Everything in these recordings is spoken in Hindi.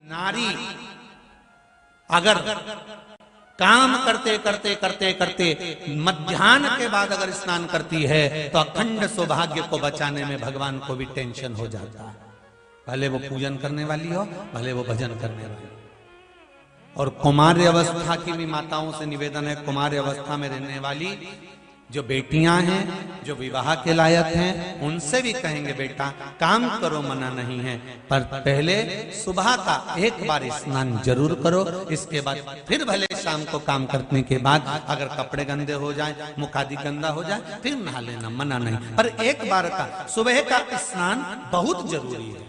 नारी अगर काम करते करते करते करते मध्याह्न के बाद अगर स्नान करती है तो अखंड सौभाग्य को बचाने में भगवान को भी टेंशन हो जाता है। भले वो पूजन करने वाली हो, भले वो भजन करने वाली। और कुमार्य अवस्था की भी माताओं से निवेदन है, कुमार्य अवस्था में रहने वाली जो बेटियां हैं, जो विवाह के लायक हैं, उनसे भी कहेंगे बेटा काम करो, मना नहीं है, पर पहले सुबह का एक बार स्नान जरूर करो। इसके बाद फिर भले शाम को काम करने के बाद अगर कपड़े गंदे हो जाए, मुख आदि गंदा हो जाए, फिर नहा लेना, मना नहीं, पर एक बार का सुबह का स्नान बहुत जरूरी है,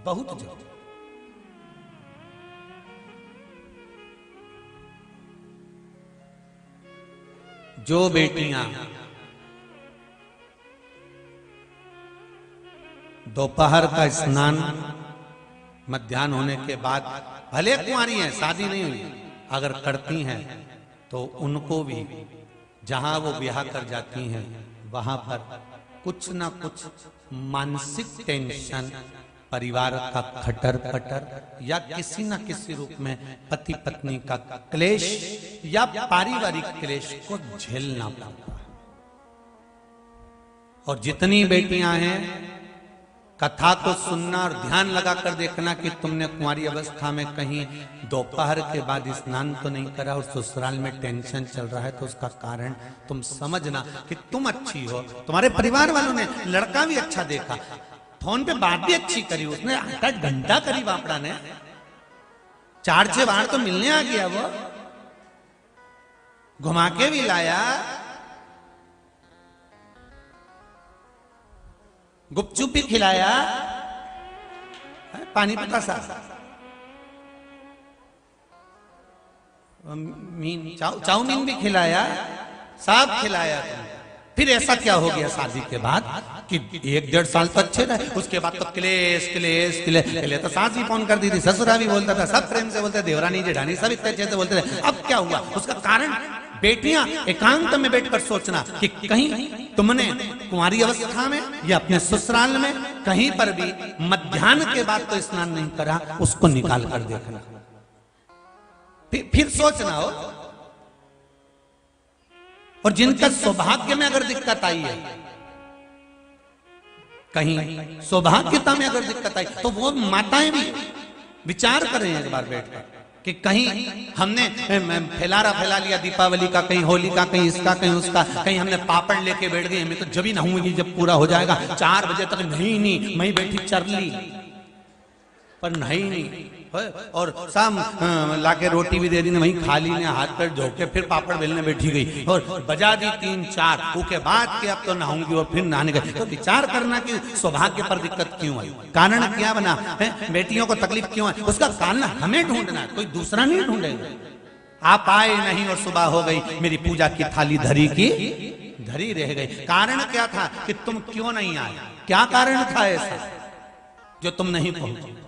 बहुत जरूरी। जो बेटियां दोपहर का स्नान मध्याह्न होने के बाद भले कुंवारी हैं, शादी नहीं हुई, अगर करती हैं तो उनको भी जहां वो ब्याह कर जाती हैं वहां पर कुछ ना कुछ मानसिक टेंशन, परिवार का खटर पटर या किसी न किसी रूप में पति पत्नी का क्लेश या पारिवारिक क्लेश को झेलना पड़ता है। और जितनी बेटियां हैं कथा को सुनना और ध्यान लगाकर देखना कि तुमने कुंवारी अवस्था में कहीं दोपहर के बाद स्नान तो नहीं करा और ससुराल में टेंशन चल रहा है, तो उसका कारण तुम समझना कि तुम अच्छी हो, तुम्हारे परिवार वालों ने लड़का भी अच्छा देखा, फोन पे बात भी अच्छी करी, उसने 8 घंटा करी बापड़ा ने, 4-6 बार तो मिलने आ गया, वो घुमा के भी लाया, गुपचुप भी खिलाया, पानी पता सा चाउमीन भी खिलाया, सब खिलाया। फिर ऐसा क्या हो गया शादी के बाद कि 1-1.5 साल तो अच्छे रहे, उसके बाद तो क्लेश क्लेश क्लेश। पहले तो सास भी फोन करती थी, ससुरा भी बोलता था, सब प्रेम से बोलते, देवरानी जेठानी सब इतने अच्छे से बोलते थे। अब क्या हुआ? उसका कारण बेटियां एकांत में बैठकर सोचना कि कहीं तुमने कुंवारी अवस्था में या अपने ससुराल में कहीं पर भी मध्याह्न के बाद तो स्नान नहीं करा, उसको निकाल कर देखना, फिर सोचना हो। और जिनका सौभाग्य में अगर दिक्कत आई है, कहीं सौभाग्यता में अगर दिक्कत आई, तो वो माताएं भी विचार करें एक बार बैठकर कि कहीं हमने फैला लिया दीपावली का, कहीं होली का, कहीं इसका, कहीं उसका, कहीं हमने पापड़ लेके बैठ गए, मैं तो जब ही नहाऊंगी जब पूरा हो जाएगा, 4 बजे तक नहीं मैं बैठी चरली, पर नहीं। और शाम लाके रोटी भी दे दी, वहीं खा ली ने, हाथ पैर धो के फिर पापड़ बेलने बैठी गई और बजा दी 3-4, उसके बाद के अब तो नहाऊंगी और फिर नहाने गए। तो विचार करना कि सौभाग्य पर दिक्कत क्यों आई, कारण क्या बना है, बेटियों को तकलीफ क्यों आई, उसका कारण हमें ढूंढना है, कोई दूसरा नहीं ढूंढेगा। आप आए नहीं और सुबह हो गई, मेरी पूजा की थाली धरी की धरी रह गई। कारण क्या था कि तुम क्यों नहीं आए, क्या कारण था ऐसा जो तुम नहीं पहुंचे?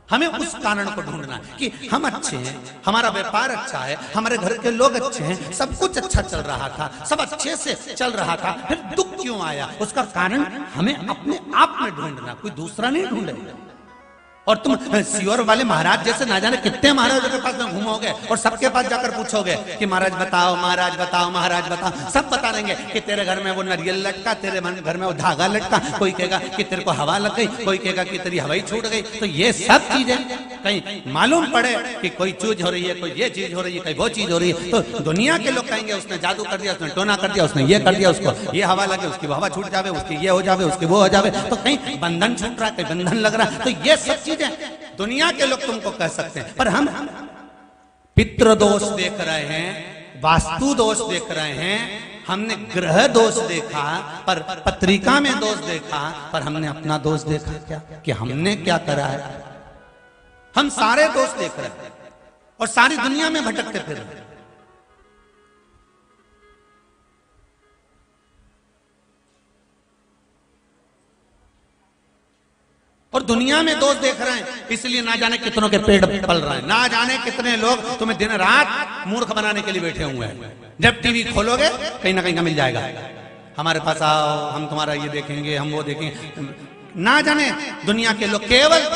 हमें उस कारण को ढूंढना है कि हम अच्छे हैं, हमारा व्यापार अच्छा है, हमारे घर के लोग अच्छे हैं, सब कुछ अच्छा चल रहा था, सब अच्छे से चल रहा था, फिर दुख क्यों आया? उसका कारण हमें अपने आप में ढूंढना, कोई दूसरा नहीं ढूंढेगा। और तुम सियोर वाले महाराज जैसे ना जाने कितने महाराजों के पास में घूमोगे और सबके पास जाकर पूछोगे कि महाराज बताओ, महाराज बताओ, महाराज बताओ, सब बता देंगे कि तेरे घर में वो नारियल लटका, तेरे घर में वो धागा लटका, कोई कहेगा कि तेरे को हवा लग गई, कोई कहेगा कि तेरी हवाई छूट गई। तो ये सब चीजें कहीं मालूम पड़े कि कोई चीज हो रही है, कोई ये चीज हो रही है, कोई वो चीज हो रही है, तो दुनिया के लोग कहेंगे उसने जादू कर दिया, उसने टोना कर दिया, उसने ये कर दिया, उसको ये हवा लगे, उसकी हवा छूट जावे, उसकी ये हो जावे, उसकी वो हो जावे, तो कहीं बंधन छूट रहा है, कहीं बंधन लग रहा है। तो ये सब चीजें दुनिया के लोग तुमको कह सकते हैं, पर हम पितृ दोष देख रहे हैं, वास्तु दोष देख रहे हैं, हमने ग्रह दोष देखा, पर पत्रिका में दोष देखा, पर हमने अपना दोष देखा क्या कि हमने क्या करा है? हम सारे दोष देख रहे हैं और सारी दुनिया में भटकते फिर रहे हैं। और दुनिया में दोष देख रहे हैं, इसलिए ना जाने कितनों के पेड़ पल रहे हैं, ना जाने कितने लोग तुम्हें दिन रात मूर्ख बनाने के लिए बैठे हुए हैं। जब टीवी खोलोगे कहीं ना कहीं का मिल जाएगा, हमारे पास आओ, हम तुम्हारा ये देखेंगे, हम वो देखेंगे। ना जाने दुनिया के लोग केवल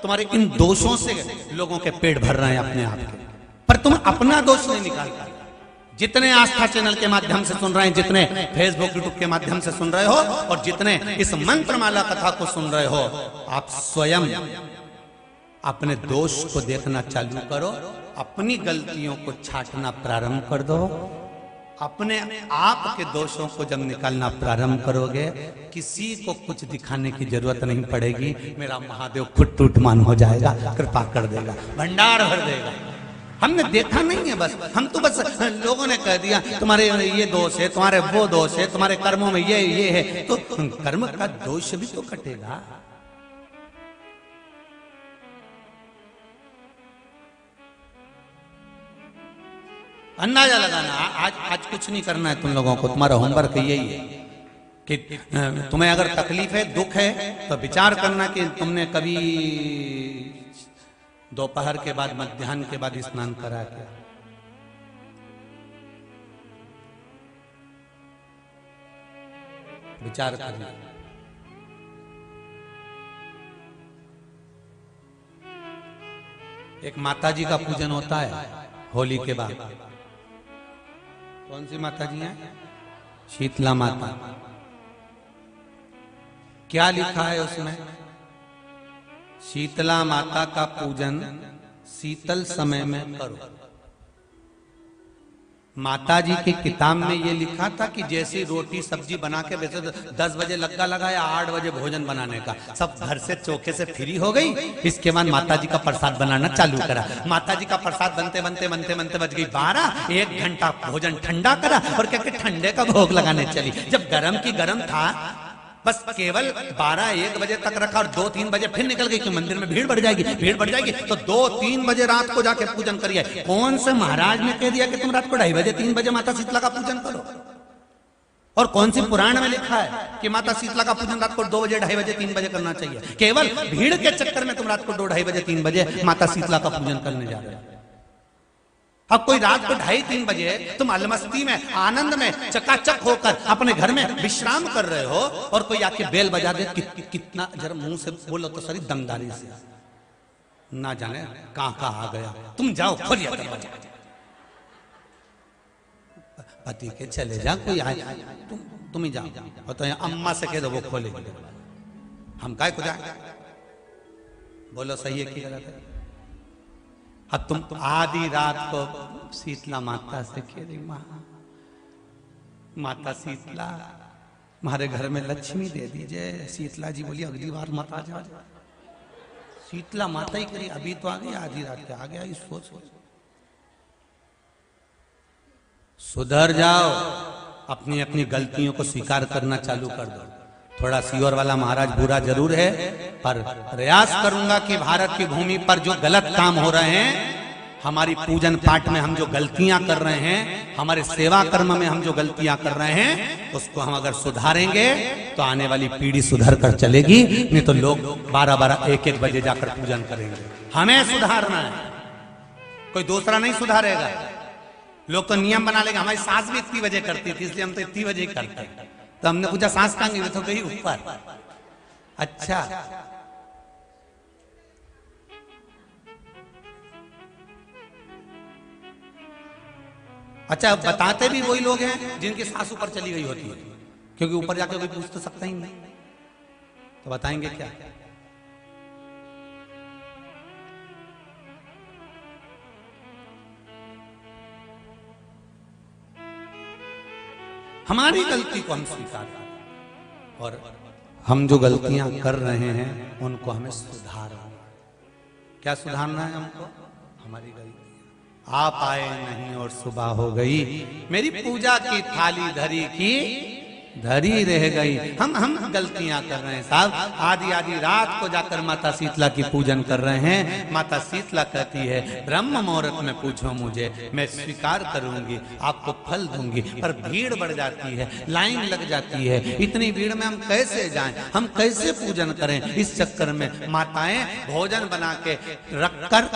तुम्हारे इन दोषों से लोगों के पेट भर रहे हैं अपने आप के, पर तुम अपना दोष नहीं निकाल पाए। जितने आस्था चैनल के माध्यम से सुन रहे हैं, जितने फेसबुक यूट्यूब के माध्यम से सुन रहे हो, और जितने इस मंत्रमाला कथा को सुन रहे हो, आप स्वयं अपने दोष को देखना चालू करो, अपनी गलतियों को छांटना प्रारंभ कर दो। अपने आप के दोषों को जब निकालना प्रारंभ करोगे, किसी को कुछ दिखाने की जरूरत नहीं पड़ेगी। मेरा महादेव खुद टूटमान हो जाएगा, कृपा कर देगा, भंडार भर देगा। हमने देखा नहीं है, बस हम तो बस लोगों ने कह दिया तुम्हारे ये दोष है, तुम्हारे वो दोष है, तुम्हारे कर्मों में ये है, तो कर्म का दोष भी तो कटेगा। अंदाजा लगाना। आज कुछ नहीं करना है तुम लोगों को, तुम्हारा होमवर्क यही है कि तुम्हें अगर तकलीफ है, दुख है, तो विचार करना कि तुमने कभी दोपहर के बाद, मध्याह्न के बाद स्नान करा क्या। विचार करना। एक माता जी का पूजन होता है होली के बाद। कौन सी माता जी हैं? शीतला माता। क्या लिखा है उसमें? शीतला माता का पूजन शीतल समय में करो। माता जी की किताब में ये लिखा था कि जैसी रोटी सब्जी बना के, वैसे 10 बजे लग्गा लगाया, 8 बजे भोजन बनाने का, सब घर से चौके से फ्री हो गई। इसके बाद माता जी का प्रसाद बनाना चालू करा। माता जी का प्रसाद बनते बनते बनते बनते बज गई 12। 1 घंटा भोजन ठंडा करा और क्या ठंडे का भोग लगाने चली। जब गरम की गरम था, बस केवल 12-1 बजे तक रखा और 2-3 बजे फिर निकल गई कि मंदिर में भीड़ बढ़ जाएगी, तो 2-3 बजे रात को जाके पूजन करिए। कौन से महाराज ने कह दिया कि तुम रात को 2:30 बजे 3 बजे माता शीतला का पूजन करो? और कौन सी पुराण में लिखा है कि माता शीतला का पूजन रात को 2 बजे 2:30 बजे 3 बजे करना चाहिए? केवल भीड़ के चक्कर में तुम रात को 2-2:30 बजे 3 बजे माता शीतला का पूजन करने जा रहे हो। अब कोई रात को 2:30-3 बजे तुम अलमस्ती में, आनंद में, चकाचक होकर अपने घर में विश्राम कर रहे हो, और कोई आके बेल बजा दे, कितना जरा मुंह से बोलो तो सही दमदारी से, ना जाने कहां आ गया। तुम जाओ खोलिए दरवाजा, पति के चले जा, कोई आए, तुम ही जाओ। और तो अम्मा से कह दो वो खोलेगी, हम काय को जाए? बोलो सही है कि गलत है? अब तुम आधी रात को शीतला माता से कह रही, माता शीतला हमारे घर में लक्ष्मी दे दीजिए। शीतला जी बोली अगली बार मत आ जाओ। शीतला माता ही करी, अभी तो आ गई, आधी रात के आ गया। इस सोच सुधर जाओ, अपनी अपनी गलतियों को स्वीकार करना चालू कर दो। थोड़ा सीवर वाला महाराज बुरा जरूर है, पर प्रयास करूंगा कि भारत की भूमि पर जो गलत काम हो रहे हैं, हमारी पूजन पाठ में हम जो गलतियां कर रहे हैं, हमारे सेवा कर्म में हम जो गलतियां कर रहे हैं, उसको हम अगर सुधारेंगे तो आने वाली पीढ़ी सुधर कर चलेगी। नहीं तो लोग 12-12, 1-1 बजे जाकर पूजन करेंगे। हमें सुधारना है, कोई दूसरा नहीं सुधारेगा। लोग तो नियम बना लेंगे, हमारी सास भी इतनी बजे करती थी इसलिए हम तो इतनी बजे ही करते हैं। तो हमने पूछा सांस कहां गई? तो गई ऊपर। अच्छा, अच्छा, बताते भी वही लोग हैं जिनकी सास ऊपर चली गई होती है, क्योंकि ऊपर जाके कोई पूछ तो सकता ही नहीं, तो बताएंगे क्या? हमारी गलती को हम स्वीकार करें, और हम जो गलतियां कर रहे हैं उनको हमें सुधारना। क्या सुधारना है हमको? हमारी गलती। आप आए नहीं और सुबह हो गई, मेरी पूजा की थाली धरी की धरी रह गई। हम गलतियां कर रहे हैं साहब। आधी रात को जाकर माता शीतला की पूजन कर रहे हैं। माता शीतला कहती है ब्रह्म मुहूर्त में पूछो मुझे, मैं स्वीकार करूंगी, आपको फल दूंगी। पर भीड़ बढ़ जाती है, लाइन लग जाती है। इतनी भीड़ में हम कैसे जाएं, हम कैसे पूजन करें? इस चक्कर में माताएं भोजन बना के रखकर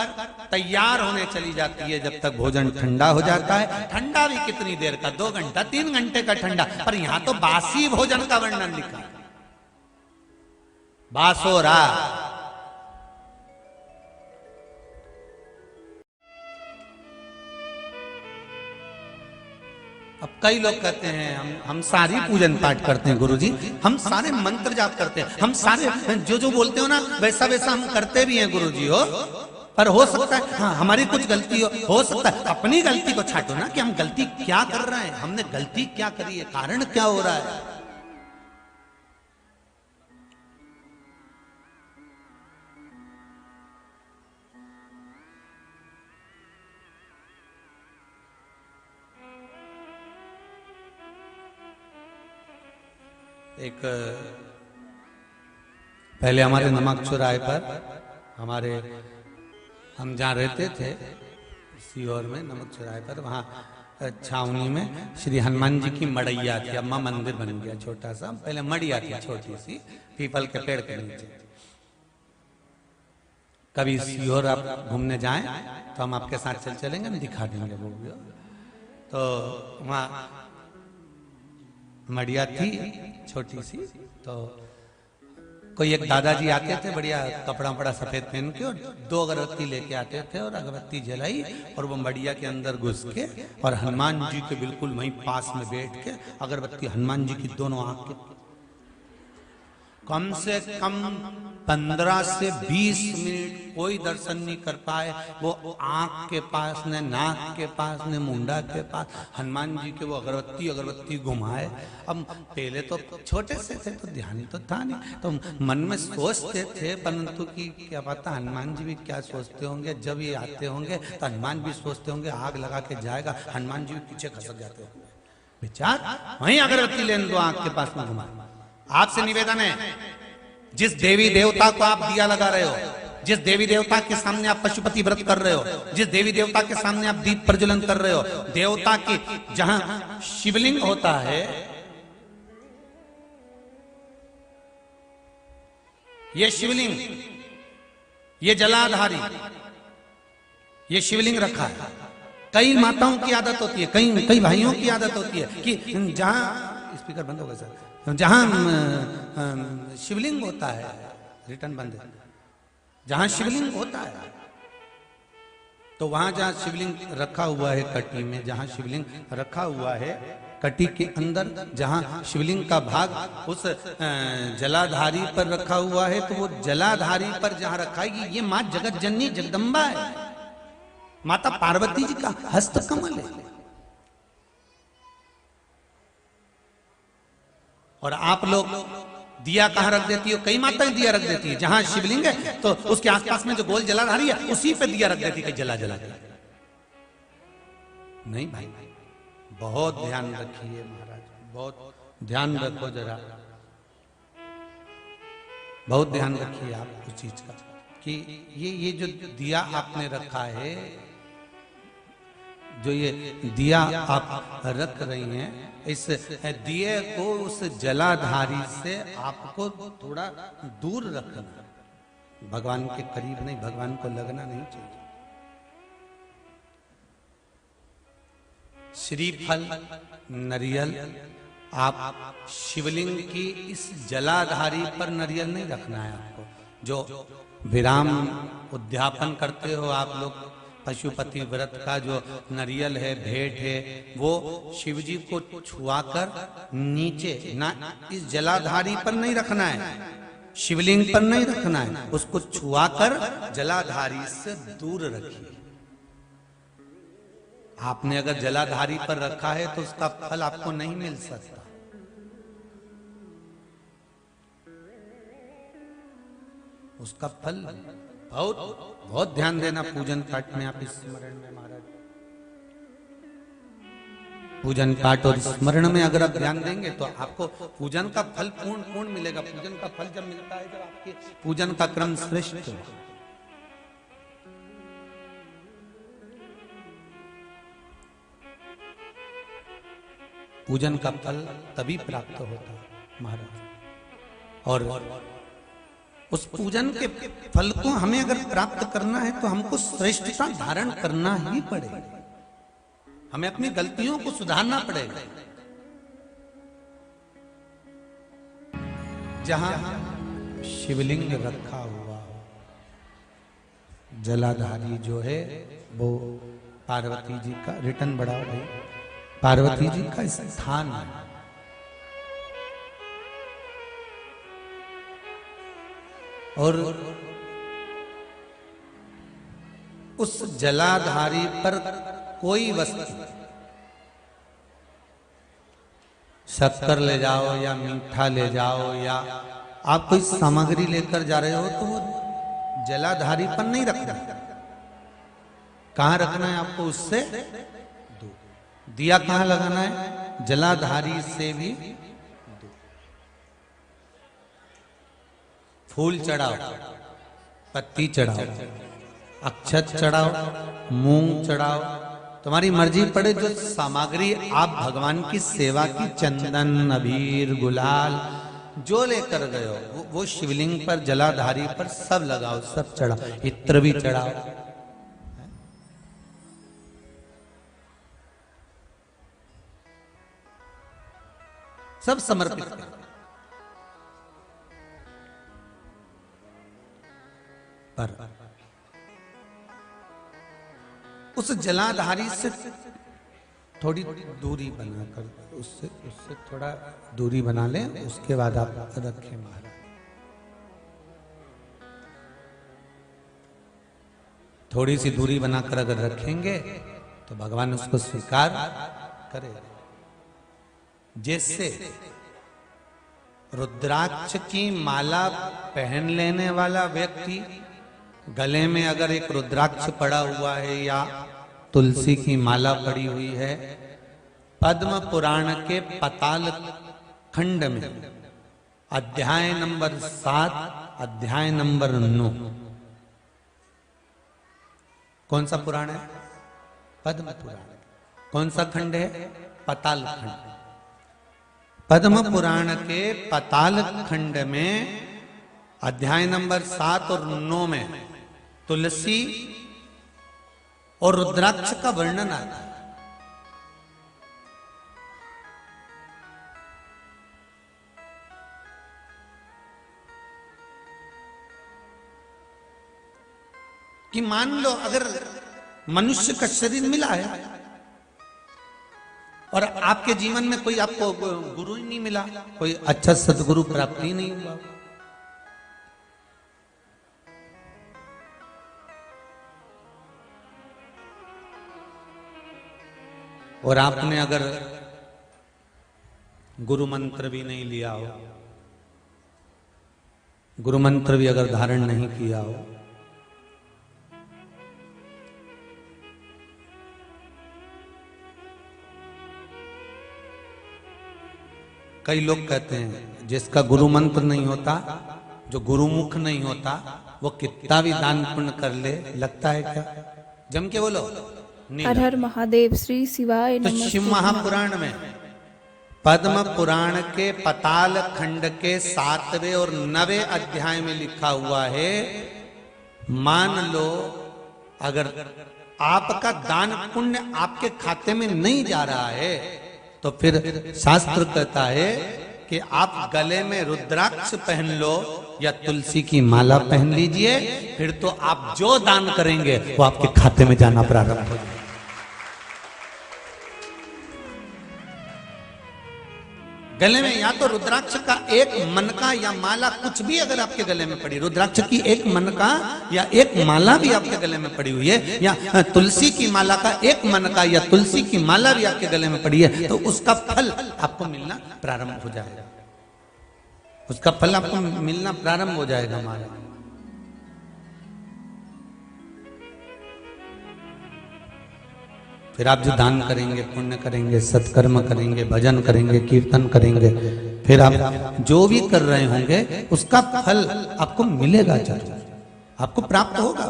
तैयार होने चली जाती है। जब तक भोजन ठंडा हो जाता है, ठंडा भी कितनी देर का, 2 घंटा 3 घंटे का ठंडा। पर यहां तो बासी भोजन का वर्णन लिखा, बासोरा। अब कई लोग कहते हैं हम सारी पूजन पाठ करते हैं गुरुजी, हम सारे मंत्र जाप करते हैं, हम सारे जो बोलते हो ना वैसा वैसा हम करते भी हैं गुरुजी हो, पर हो सकता है हाँ हमारी कुछ गलती हो सकता है। अपनी गलती को छाटो ना कि हम गलती क्या कर रहे हैं, हमने गलती क्या करी है, कारण क्या हो रहा है। एक पहले हमारे नमक चौराहे पर हमारे हम जहाँ रहते थे सीहोर में नमक चौराहे पर, वहाँ छावनी में श्री हनुमान जी की मड़ैया थी। अम्मा मंदिर बन गया छोटा सा, पहले मड़िया थी छोटी सी पीपल के पेड़ के नीचे। कभी सीहोर आप घूमने जाएं तो हम आपके साथ चलेंगे, हम दिखा देंगे वो भी। तो वहाँ मड़िया थी छोटी सी, तो कोई एक दादाजी आते थे बढ़िया कपड़ा बड़ा सफेद पहन के, और 2 अगरबत्ती लेके आते थे और अगरबत्ती जलाई और वो मड़िया के अंदर घुस के और हनुमान जी के बिल्कुल वहीं पास में बैठ के अगरबत्ती हनुमान जी की दोनों आंख के कम से कम 15 से 20 मिनट कोई दर्शन नहीं कर पाए। वो आंख के पास ने, नाक के पास ने, मुंडा के पास हनुमान जी के वो अगरबत्ती घुमाए। अब पहले तो छोटे से थे तो ध्यान तो था नहीं, तो मन में सोचते थे, परंतु कि क्या पता हनुमान जी भी क्या सोचते होंगे। जब ये आते होंगे तो हनुमान भी सोचते होंगे आग लगा के जाएगा, हनुमान जी भी पीछे खसक जाते होंगे। विचार वहीं अगरबत्ती लेने दो, आंख के पास में घुमाए। आपसे निवेदन है, जिस देवी देवता को आप दिया लगा रहे हो, जिस देवी देवता के सामने आप पशुपति व्रत कर रहे हो, जिस देवी देवता के सामने आप दीप प्रज्वलन कर रहे हो, देवता की जहां शिवलिंग होता है, ये शिवलिंग, ये जलाधारी, ये शिवलिंग रखा है। कई माताओं की आदत होती है, कई भाइयों की आदत होती है कि जहां स्पीकर बंद हो गया सर, जहां शिवलिंग होता है, रिटर्न बंद है, जहां शिवलिंग होता है तो वहां जहां शिवलिंग रखा हुआ है कटी में, जहां शिवलिंग रखा हुआ है कटी के अंदर, जहां शिवलिंग का भाग उस जलाधारी पर रखा हुआ है, तो वो जलाधारी पर जहां रखा है ये मां जगत जननी जगदम्बा है, माता पार्वती जी का हस्त कमल है। और आप लोग दिया कहां रख देती हो? कई माताएं दिया रख देती है, जहां शिवलिंग है तो उसके आसपास में जो गोल जलाधारी है उसी पे दिया रख देती है, जला के। नहीं भाई, बहुत ध्यान रखिए महाराज, बहुत ध्यान रखो जरा, बहुत ध्यान रखिए आप उस चीज का कि ये जो दिया आपने रखा है, जो ये दिया आप रख रही हैं, इस दिए को उस जलाधारी से आपको थोड़ा दूर रखना, भगवान के करीब नहीं, भगवान को लगना नहीं चाहिए। श्रीफल नरियल आप शिवलिंग की इस जलाधारी पर नरियल नहीं रखना है आपको। जो विराम उद्यापन करते हो आप लोग पशुपति व्रत का, जो नरियल है, भेंट है, वो शिव जी को छुआकर नीचे ना, इस जलाधारी पर नहीं रखना है, शिवलिंग पर नहीं रखना है, उसको छुआकर जलाधारी से दूर रखिए। आपने अगर जलाधारी पर रखा है तो उसका फल आपको नहीं मिल सकता। उसका फल बहुत ध्यान देना पूजन पाठ में। आप स्मरण में महाराज, पूजन पाठ और स्मरण में अगर आप ध्यान देंगे तो आपको पूजन का फल पूर्ण मिलेगा। पूजन का फल जब मिलता है जब आपके पूजन का क्रम श्रेष्ठ हो। पूजन का फल तभी प्राप्त होता है महाराज, और उस पूजन के फल को हमें अगर प्राप्त करना है तो हमको श्रेष्ठता धारण करना ही पड़ेगा, हमें अपनी गलतियों को सुधारना पड़ेगा। जहां शिवलिंग रखा हुआ हो, जलाधारी जो है वो पार्वती जी का, रिटर्न बढ़ाओ भाई, पार्वती जी का स्थान है। और उस जलाधारी पर कोई वस्तु, शक्कर ले जाओ या मीठा ले जाओ या आप कोई सामग्री लेकर जा रहे हो तो वो जलाधारी पर नहीं रखना। कहां रखना है आपको? उससे दूर। दिया कहां लगाना है? जलाधारी से भी दूर। फूल चढ़ाओ, पत्ती चढ़ाओ, अक्षत चढ़ाओ, मूंग चढ़ाओ, तुम्हारी मर्जी पड़े। जो सामग्री आप भगवान की सेवा की, चंदन, अबीर, गुलाल जो लेकर गए हो वो शिवलिंग पर, जलाधारी पर सब लगाओ, सब चढ़ाओ। इत्र भी चढ़ाओ। सब समर्पित करो। पर उस जलाधारी से थोड़ी दूरी बनाकर, उससे थोड़ा दूरी बना लें, उसके बाद आप रखें महाराज। थोड़ी सी दूरी बनाकर अगर रखेंगे तो भगवान उसको स्वीकार करेगा। जैसे रुद्राक्ष की माला पहन लेने वाला व्यक्ति, गले में अगर एक रुद्राक्ष पड़ा हुआ है या तुलसी की माला पड़ी हुई है, पद्म पुराण के पाताल खंड में अध्याय नंबर 7, अध्याय नंबर 9, कौन सा पुराण है? पद्म पुराण। कौन सा खंड है? पाताल खंड। पद्म पुराण के पाताल खंड में अध्याय नंबर 7 और 9 में तुलसी और रुद्राक्ष का वर्णन आता है। कि मान लो अगर मनुष्य का शरीर मिला है और आपके जीवन में कोई आपको गुरु ही नहीं मिला, कोई अच्छा सदगुरु प्राप्ति नहीं हुआ, और आपने अगर गुरु मंत्र भी नहीं लिया हो, गुरु मंत्र भी अगर धारण नहीं किया हो, कई लोग कहते हैं जिसका गुरु मंत्र नहीं होता, जो गुरुमुख नहीं होता, वो कितना भी दान पुण्य कर ले, लगता है क्या? जम के बोलो, हर हर महादेव, श्री शिवाय तो नमः। शिव महापुराण में पद्म पुराण के पाताल खंड के 7वें और 9वें अध्याय में लिखा हुआ है, मान लो अगर आपका दान पुण्य आपके खाते में नहीं जा रहा है तो फिर शास्त्र कहता है कि आप गले में रुद्राक्ष पहन लो या तुलसी की माला पहन लीजिए, फिर तो आप जो दान करेंगे वो आपके खाते में जाना प्रारंभ हो जाएगा। गले में या तो रुद्राक्ष का एक मनका या माला, कुछ भी अगर आपके गले में पड़ी, रुद्राक्ष की एक मनका या एक माला भी आपके गले में पड़ी हुई है, या तुलसी की माला का एक मनका या तुलसी की माला भी आपके गले में पड़ी है, तो उसका फल आपको मिलना प्रारंभ हो जाएगा। उसका फल आपको मिलना प्रारंभ हो जाएगा महाराज। फिर आप जो दान करेंगे, पुण्य करेंगे, सत्कर्म करेंगे, भजन करेंगे, कीर्तन करेंगे, फिर आप जो भी कर रहे होंगे उसका फल आपको मिलेगा, जरूर आपको प्राप्त होगा।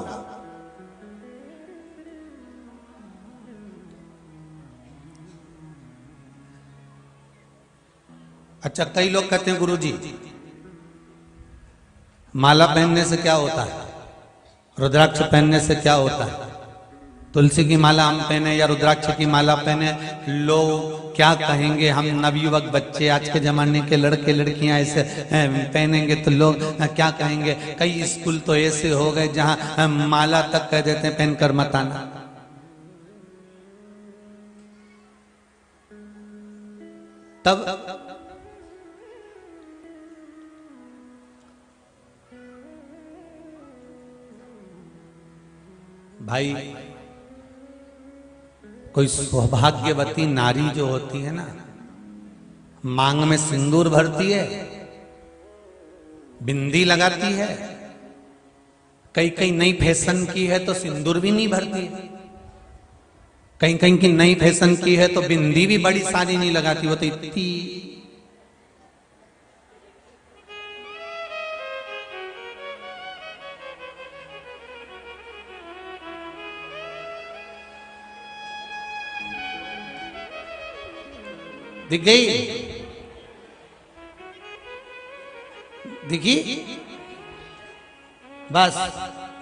अच्छा, कई लोग कहते हैं गुरुजी माला पहनने से क्या होता है, रुद्राक्ष पहनने से क्या होता है, तुलसी की माला हम पहने या रुद्राक्ष की माला पहने, लोग क्या कहेंगे, हम नवयुवक बच्चे, आज के जमाने के लड़के लड़कियां ऐसे पहनेंगे तो लोग क्या कहेंगे। कई स्कूल तो ऐसे हो गए जहां माला तक कह देते हैं पहनकर मत आना। तब भाई कोई सौभाग्यवती नारी जो होती है ना, मांग में सिंदूर भरती है, बिंदी लगाती है, कई कई नई फैशन की है तो सिंदूर भी नहीं भरती है, कहीं कहीं की नई फैशन की है तो बिंदी भी बड़ी सारी नहीं लगाती, वो तो इतनी दिख गई, दिखी बस।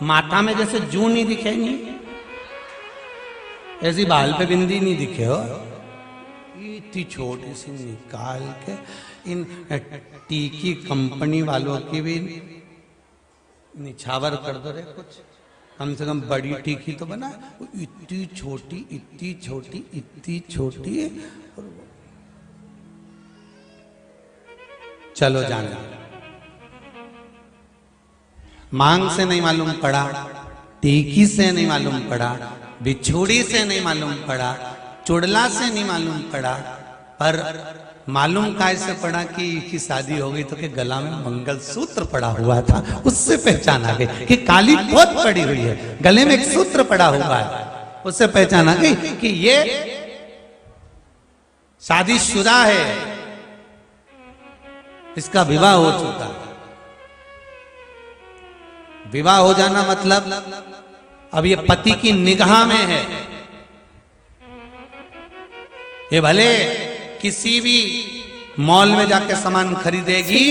माथा में जैसे जू नहीं दिखे, नहीं ऐसी बाल पे बिंदी नहीं दिखे हो, इतनी छोटी सी निकाल के इन टीकी कंपनी वालों की भी निछावर कर दो रे कुछ, कम से कम बड़ी टीकी तो बना। इतनी छोटी, इतनी छोटी, इतनी छोटी। चलो जाना, मांग से नहीं मालूम पड़ा, टीकी से नहीं मालूम पड़ा, बिछुड़ी से नहीं मालूम पड़ा, चुड़ला से नहीं मालूम पड़ा, पर मालूम कैसे पड़ा कि शादी हो गई तो कि गला में मंगलसूत्र पड़ा हुआ था, उससे पहचान आ गई कि काली बहुत पड़ी हुई है, गले में एक सूत्र पड़ा हुआ है, उससे पहचान आ गई कि ये शादीशुदा है, इसका विवाह हो चुका है। विवाह हो जाना मतलब अब ये पति की निगाह में है। ये भले किसी भी मॉल में जाके सामान खरीदेगी,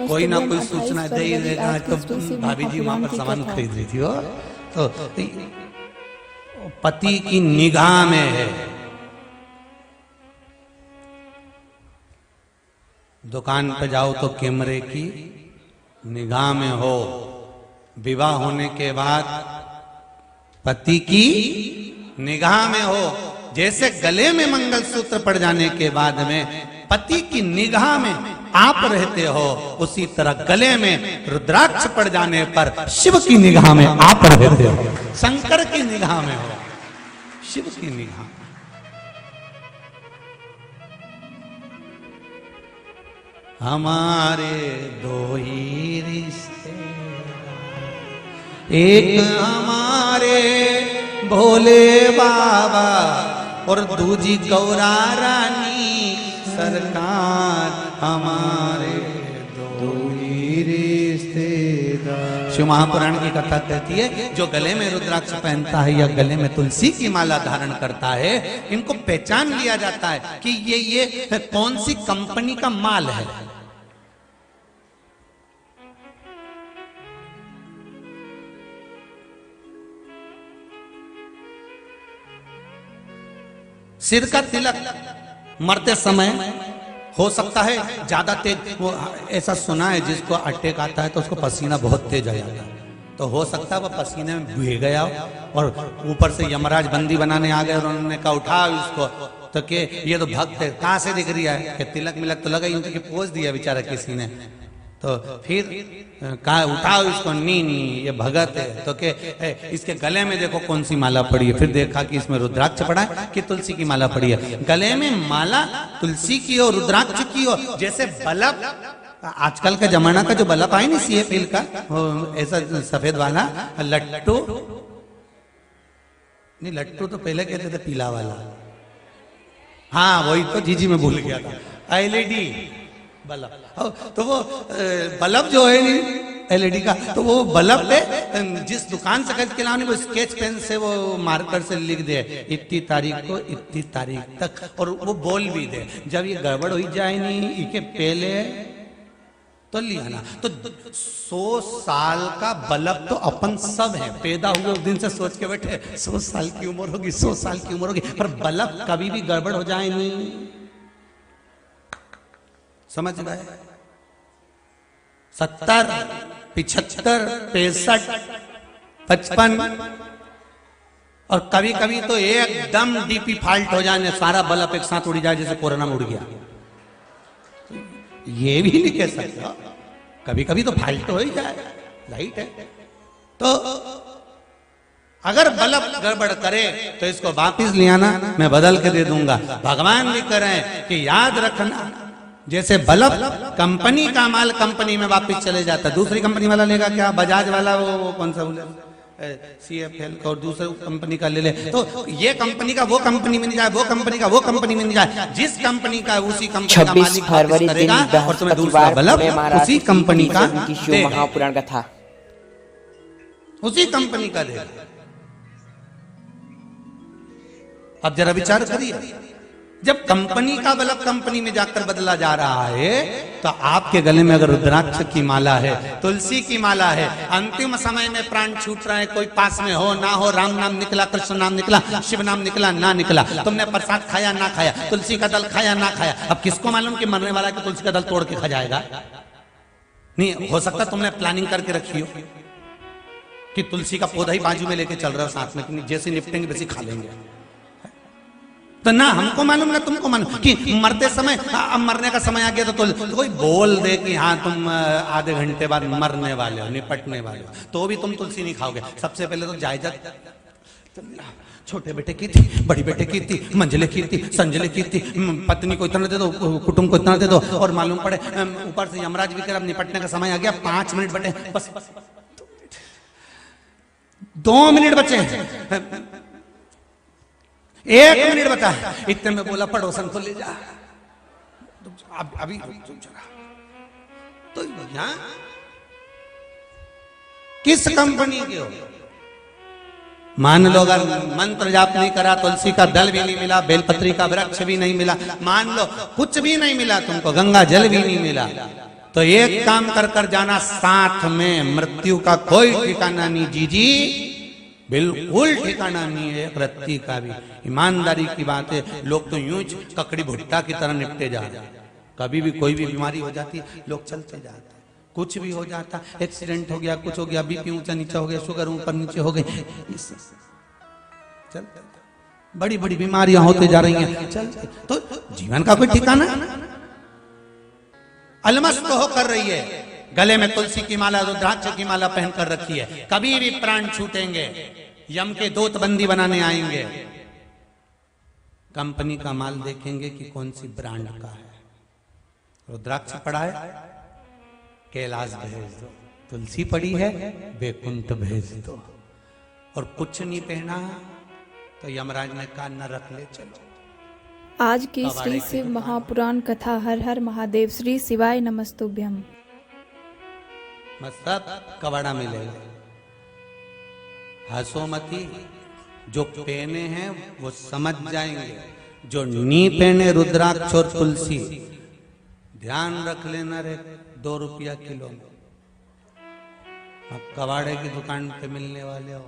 कोई ना कोई सूचना दे ही देगा, तो भाभी जी वहां पर सामान खरीद रही थी, तो पति की निगाह में है। दुकान पे जाओ तो कैमरे की निगाह में हो, विवाह होने के बाद पति की निगाह में हो। जैसे गले में मंगलसूत्र पड़ जाने के बाद में पति की निगाह में आप रहते हो, उसी तरह गले में रुद्राक्ष पड़ जाने पर शिव की निगाह में आप रहते हो, शंकर की निगाह में हो, शिव की निगाह में। हमारे दो ही रिश्ते, एक हमारे भोले बाबा और दूजी गौरा रानी सरकार, हमारे दो ही रिश्तेदार। शिव महापुराण की कथा कहती है, जो गले में रुद्राक्ष पहनता है या गले में तुलसी की माला धारण करता है, इनको पहचान लिया जाता है कि ये कौन सी कंपनी का माल है। सिर का तिलक मरते समय हो सकता है ज्यादा तेज, वो ऐसा सुना है जिसको अटैक आता है तो उसको पसीना बहुत तेज आ जाता है, तो हो सकता है वो पसीने में भीग गया और ऊपर से यमराज बंदी बनाने आ गए और उन्होंने कहा उठाओ इसको, तो के ये तो भक्त है, कहां से दिख रहा है कि तिलक मिलक तो लगा ही, उनकी पोज दिया बेचारा किसी ने, तो फिर कहा उठाओ इसको, नी नी ये भगत है, तो के इसके गले में देखो कौन सी माला पड़ी है, फिर देखा कि इसमें रुद्राक्ष पड़ा है कि तुलसी की माला पड़ी है। गले में माला तुलसी की हो, रुद्राक्ष की हो, जैसे बल्ब, आजकल का जमाना का जो बल्ब आए ना सीए फील का, ऐसा सफेद वाला लट्टू, नहीं लट्टू तो पहले कहते थे पीला वाला, हाँ वही तो जीजी में भूल गया था, एलईडी बल्ब, तो वो बल्ब जो है एलईडी का, तो वो बल्ब पे जिस दुकान से खरीद के लाने, वो स्केच पेन से वो मार्कर से लिख दे इतनी तारीख को इतनी तारीख तक, और वो बोल भी दे जब ये गड़बड़ हो जाए नहीं इसके पहले तो लिया ना। तो 100 साल का बल्ब तो अपन सब है, पैदा हुए उस दिन से सोच के बैठे 100 साल की उम्र होगी, 100 साल की उम्र होगी, पर बल्ब कभी भी गड़बड़ हो जाए नहीं, समझ गए। 70, 75, 65, 55 और कभी कभी तो एकदम डीपी फॉल्ट हो जाने, सारा बल्ब एक साथ उड़ जाए जैसे कोरोना में उड़ गया, ये भी नहीं कह सकता, कभी कभी तो फाल्ट हो ही जाए, लाइट है। तो अगर बल्ब गड़बड़ करे तो इसको वापिस ले आना, मैं बदल के दे दूंगा। भगवान भी कह रहे हैं कि याद रखना, जैसे बल्ब कंपनी का माल कंपनी में वापस चले जाता, दूसरी कंपनी वाला लेगा क्या, बजाज वाला वो कौन सा बोले CFL का, और दूसरे कंपनी का ले ले, तो ये कंपनी का वो कंपनी में नहीं जाए, वो कंपनी का वो कंपनी में नहीं जाए, जिस कंपनी का उसी कंपनी का 26 मालिक फरवरी करेगा और तुम्हें दूसरा बृहस्पतिवार बल्ब पुणे महाराज उसी कंपनी का की शिव देगा, महापुराण कथा उसी कंपनी का देगा। अब जरा विचार करिए, जब कंपनी का बल्ब कंपनी में जाकर बदला जा रहा है, तो आपके गले में अगर रुद्राक्ष की माला है, तुलसी की माला है, अंतिम समय में प्राण छूट रहा है, कोई पास में हो ना हो, राम नाम निकला, कृष्ण नाम निकला, शिव नाम निकला ना निकला, तुमने प्रसाद खाया ना खाया, तुलसी का दल खाया ना खाया, अब किसको मालूम कि मरने वाला कि तुलसी का दल तोड़ के खा जाएगा? नहीं हो सकता तुमने प्लानिंग करके रखी हो कि तुलसी का पौधा ही बाजू में लेके चल रहा हो साथ में, कि जैसे निपटेंगे वैसे खा लेंगे। तो ना हमको मालूम ना तुमको मालूम कि मरते समय, अब मरने का समय आ गया तो कोई बोल दे कि हाँ तुम आधे घंटे बाद मरने वाले हो, निपटने वाले हो, तो भी तुम तुलसी नहीं खाओगे। सबसे पहले तो जायजा छोटे बेटे की थी, बड़ी बेटे की थी, मंजिले की थी, संजले की थी, पत्नी को इतना दे दो, कुटुंब को इतना दे दो, और मालूम पड़े ऊपर से यमराज भी कर अब निपटने का समय आ गया, 5 मिनट बटे, बस 2 मिनट बचे, 1 मिनट बता, इतने में बोला पड़ोसन को ले जा, अभी तो यहां किस कंपनी के हो? मान लो अगर मंत्र जाप नहीं करा, तुलसी का दल भी नहीं मिला, बेलपत्री का वृक्ष भी नहीं मिला, मान लो कुछ भी नहीं मिला तुमको, गंगा जल भी नहीं मिला, तो एक काम कर जाना, साथ में मृत्यु का कोई ठिकाना नहीं, जी बिल्कुल ठिकाना नहीं है, एक रत्ती का भी। ईमानदारी की बात है, लोग तो यूं ककड़ी भुट्टा की तरह निपटे जा रहे हैं। कभी भी कोई भी बीमारी हो जाती है, लोग चलते जाते हैं, कुछ भी हो जाता, एक्सीडेंट हो गया, कुछ हो गया, बीपी ऊंचा नीचा हो गया, शुगर ऊपर नीचे हो गई, चल बड़ी बड़ी बीमारियां होते जा रही हैं, चल तो जीवन का कोई ठिकाना, अलमस्त होकर रही है, गले में तुलसी की माला, रुद्राक्ष की माला पहनकर रखी है, कभी भी प्राण छूटेंगे, यम के दूत बंदी बनाने आएंगे, कंपनी का माल देखेंगे कि कौन सी ब्रांड का है, रुद्राक्ष पड़ा है कैलाश भेज दो, तुलसी पड़ी है वैकुंठ भेज दो, और कुछ नहीं पहना तो यमराज ने कहा न रख ले चलो। आज की श्री शिव महापुराण कथा हर हर महादेव श्री शिवाय नमस्तुभ्यम। सब कबाड़ा मिलेगा, हंसो मती, जो पहने हैं वो समझ जाएंगे, जो नी पहने रुद्राक्ष और तुलसी, ध्यान रख लेना रे, 2 रुपया किलो में, अब कबाड़े की दुकान पे मिलने वाले हो।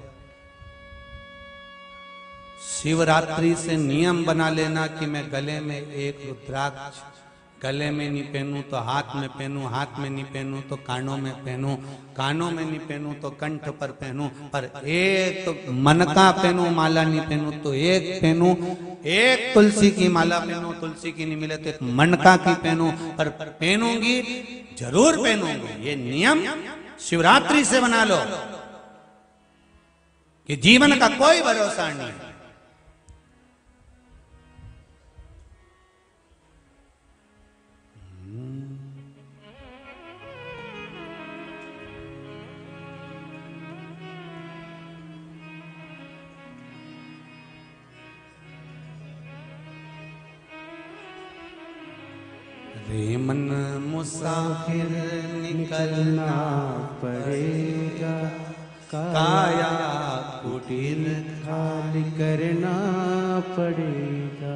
शिवरात्रि से नियम बना लेना कि मैं गले में एक रुद्राक्ष, गले में नहीं पहनूं तो हाथ में पहनूं, हाथ में नहीं पहनूं तो कानों में पहनूं, कानों में नहीं पहनूं तो कंठ पर पहनूं, पर एक तो मनका पहनूं, माला नहीं पहनूं तो एक पहनूं, एक तुलसी की माला पहनूं, तुलसी की नहीं मिले तो एक मनका की पहनूं, पर पहनूंगी जरूर पहनूंगी। ये नियम शिवरात्रि से बना लो कि जीवन का कोई भरोसा नहीं। रे मन मुसाफिर निकलना पड़ेगा, काया कुटीर खाली करना पड़ेगा,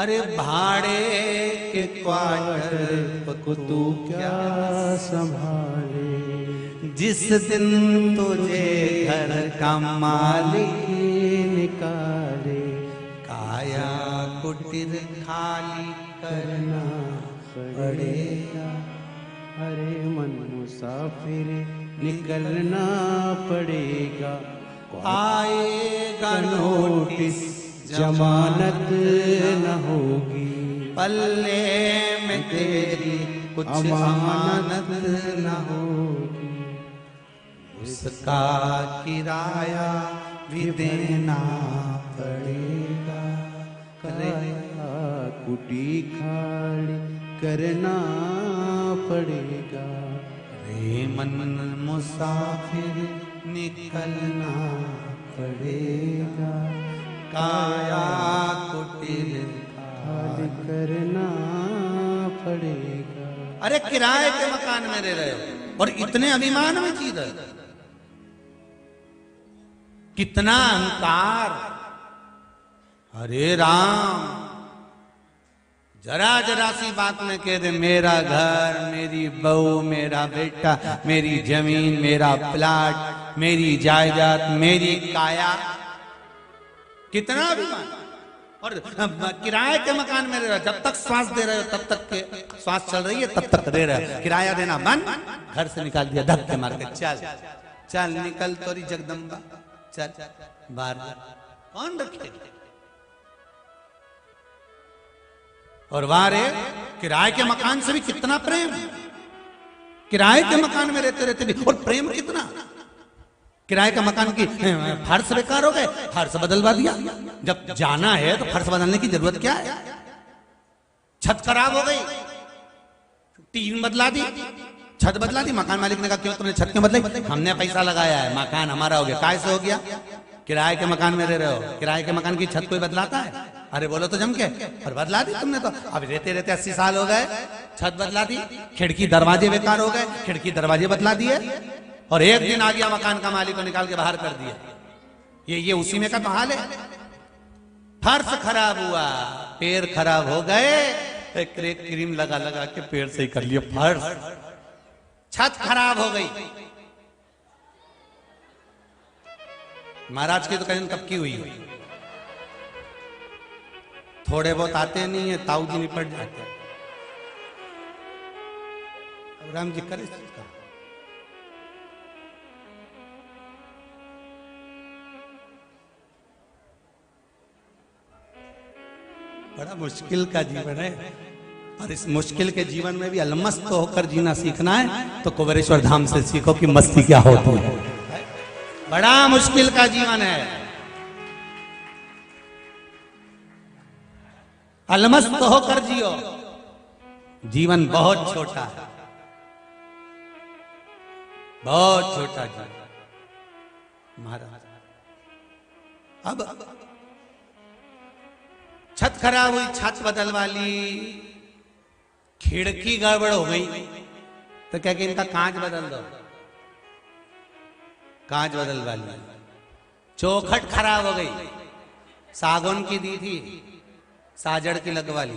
अरे भाड़े के क्वार्टर को तू क्या संभाले, जिस दिन तुझे घर का मालिक निकाले, काया कुटीर खाली करना पड़ेगा, अरे मन मुसाफिर निकलना पड़ेगा, आएगा नोटिस जमानत न होगी, पल्ले में तेरी कुछ अमानत अमानत न होगी, उसका किराया भी देना पड़ेगा। काया कुटी खाली करना पड़ेगा। रे मन मुसाफिर निकलना पड़ेगा काया कुटिल खाली करना पड़ेगा। अरे किराए के मकान में रह रहे हो और इतने अभिमान में जी रहे हो, कितना अहंकार। अरे राम, जरा जरा सी बात में कह दे मेरा घर, मेरी बहू, मेरा बेटा, मेरी जमीन, मेरा प्लाट, मेरी जायदाद, मेरी काया, कितना अभिमान। और किराए के मकान में रह रहे हो, जब तक श्वास दे रहे हो तब तक के श्वास चल रही है तब तक दे रहे हो। किराया देना बंद, घर से निकाल दिया धक्के मार के, चल चल निकल तोरी जगदम्बा, चल बाहर। कौन रखे? और वारे किराए के मकान से भी कितना प्रेम, किराए के मकान में रहते रहते भी और प्रेम कितना। किराए का मकान की फर्श बेकार हो गए, फर्श बदलवा दिया। जब जाना है तो फर्श बदलने की जरूरत क्या है? छत खराब हो गई, टीन बदला दी, छत बदला दी। मकान मालिक ने कहा क्यों तुमने छत क्यों बदलाई? हमने पैसा लगाया है, मकान हमारा हो गया। कैसे हो गया? किराए के मकान में रह रहे हो, किराए के मकान की छत कोई बदलाता है? अरे बोलो तो जम के, और बदला दी तुमने तो। अब रहते रहते 80 साल हो गए, छत बदला दी, खिड़की दरवाजे बेकार हो गए, खिड़की दरवाजे बदला दिए, और एक दिन आ गया मकान का मालिक को निकाल के बाहर कर दिया। ये उसी में का तो हाल है। फर्श खराब हुआ, पैर खराब हो गए, एक क्रीम लगा लगा के पैर से ही कर लिया फर्श। छत खराब हो गई, महाराज की तो कहीं कब की हुई। थोड़े बहुत आते नहीं है, ताऊ जी निपट जाते। अब राम जी करे इसका। बड़ा मुश्किल का जीवन है, और इस मुश्किल के जीवन में भी अलमस्त होकर जीना सीखना है तो कुबेरेश्वर धाम से सीखो कि मस्ती क्या होती है। बड़ा मुश्किल का जीवन है, अलमस्त होकर जियो। जीवन बहुत छोटा है, बहुत छोटा जीवन। महाराज अब छत खराब हुई, छत बदलवा ली, खिड़की गड़बड़ हो गई तो क्या कि इनका कांच बदल दो, कांच बदलवा ली। चौखट खराब हो गई, सागौन की दी थी, साजड़ की लगवा ली।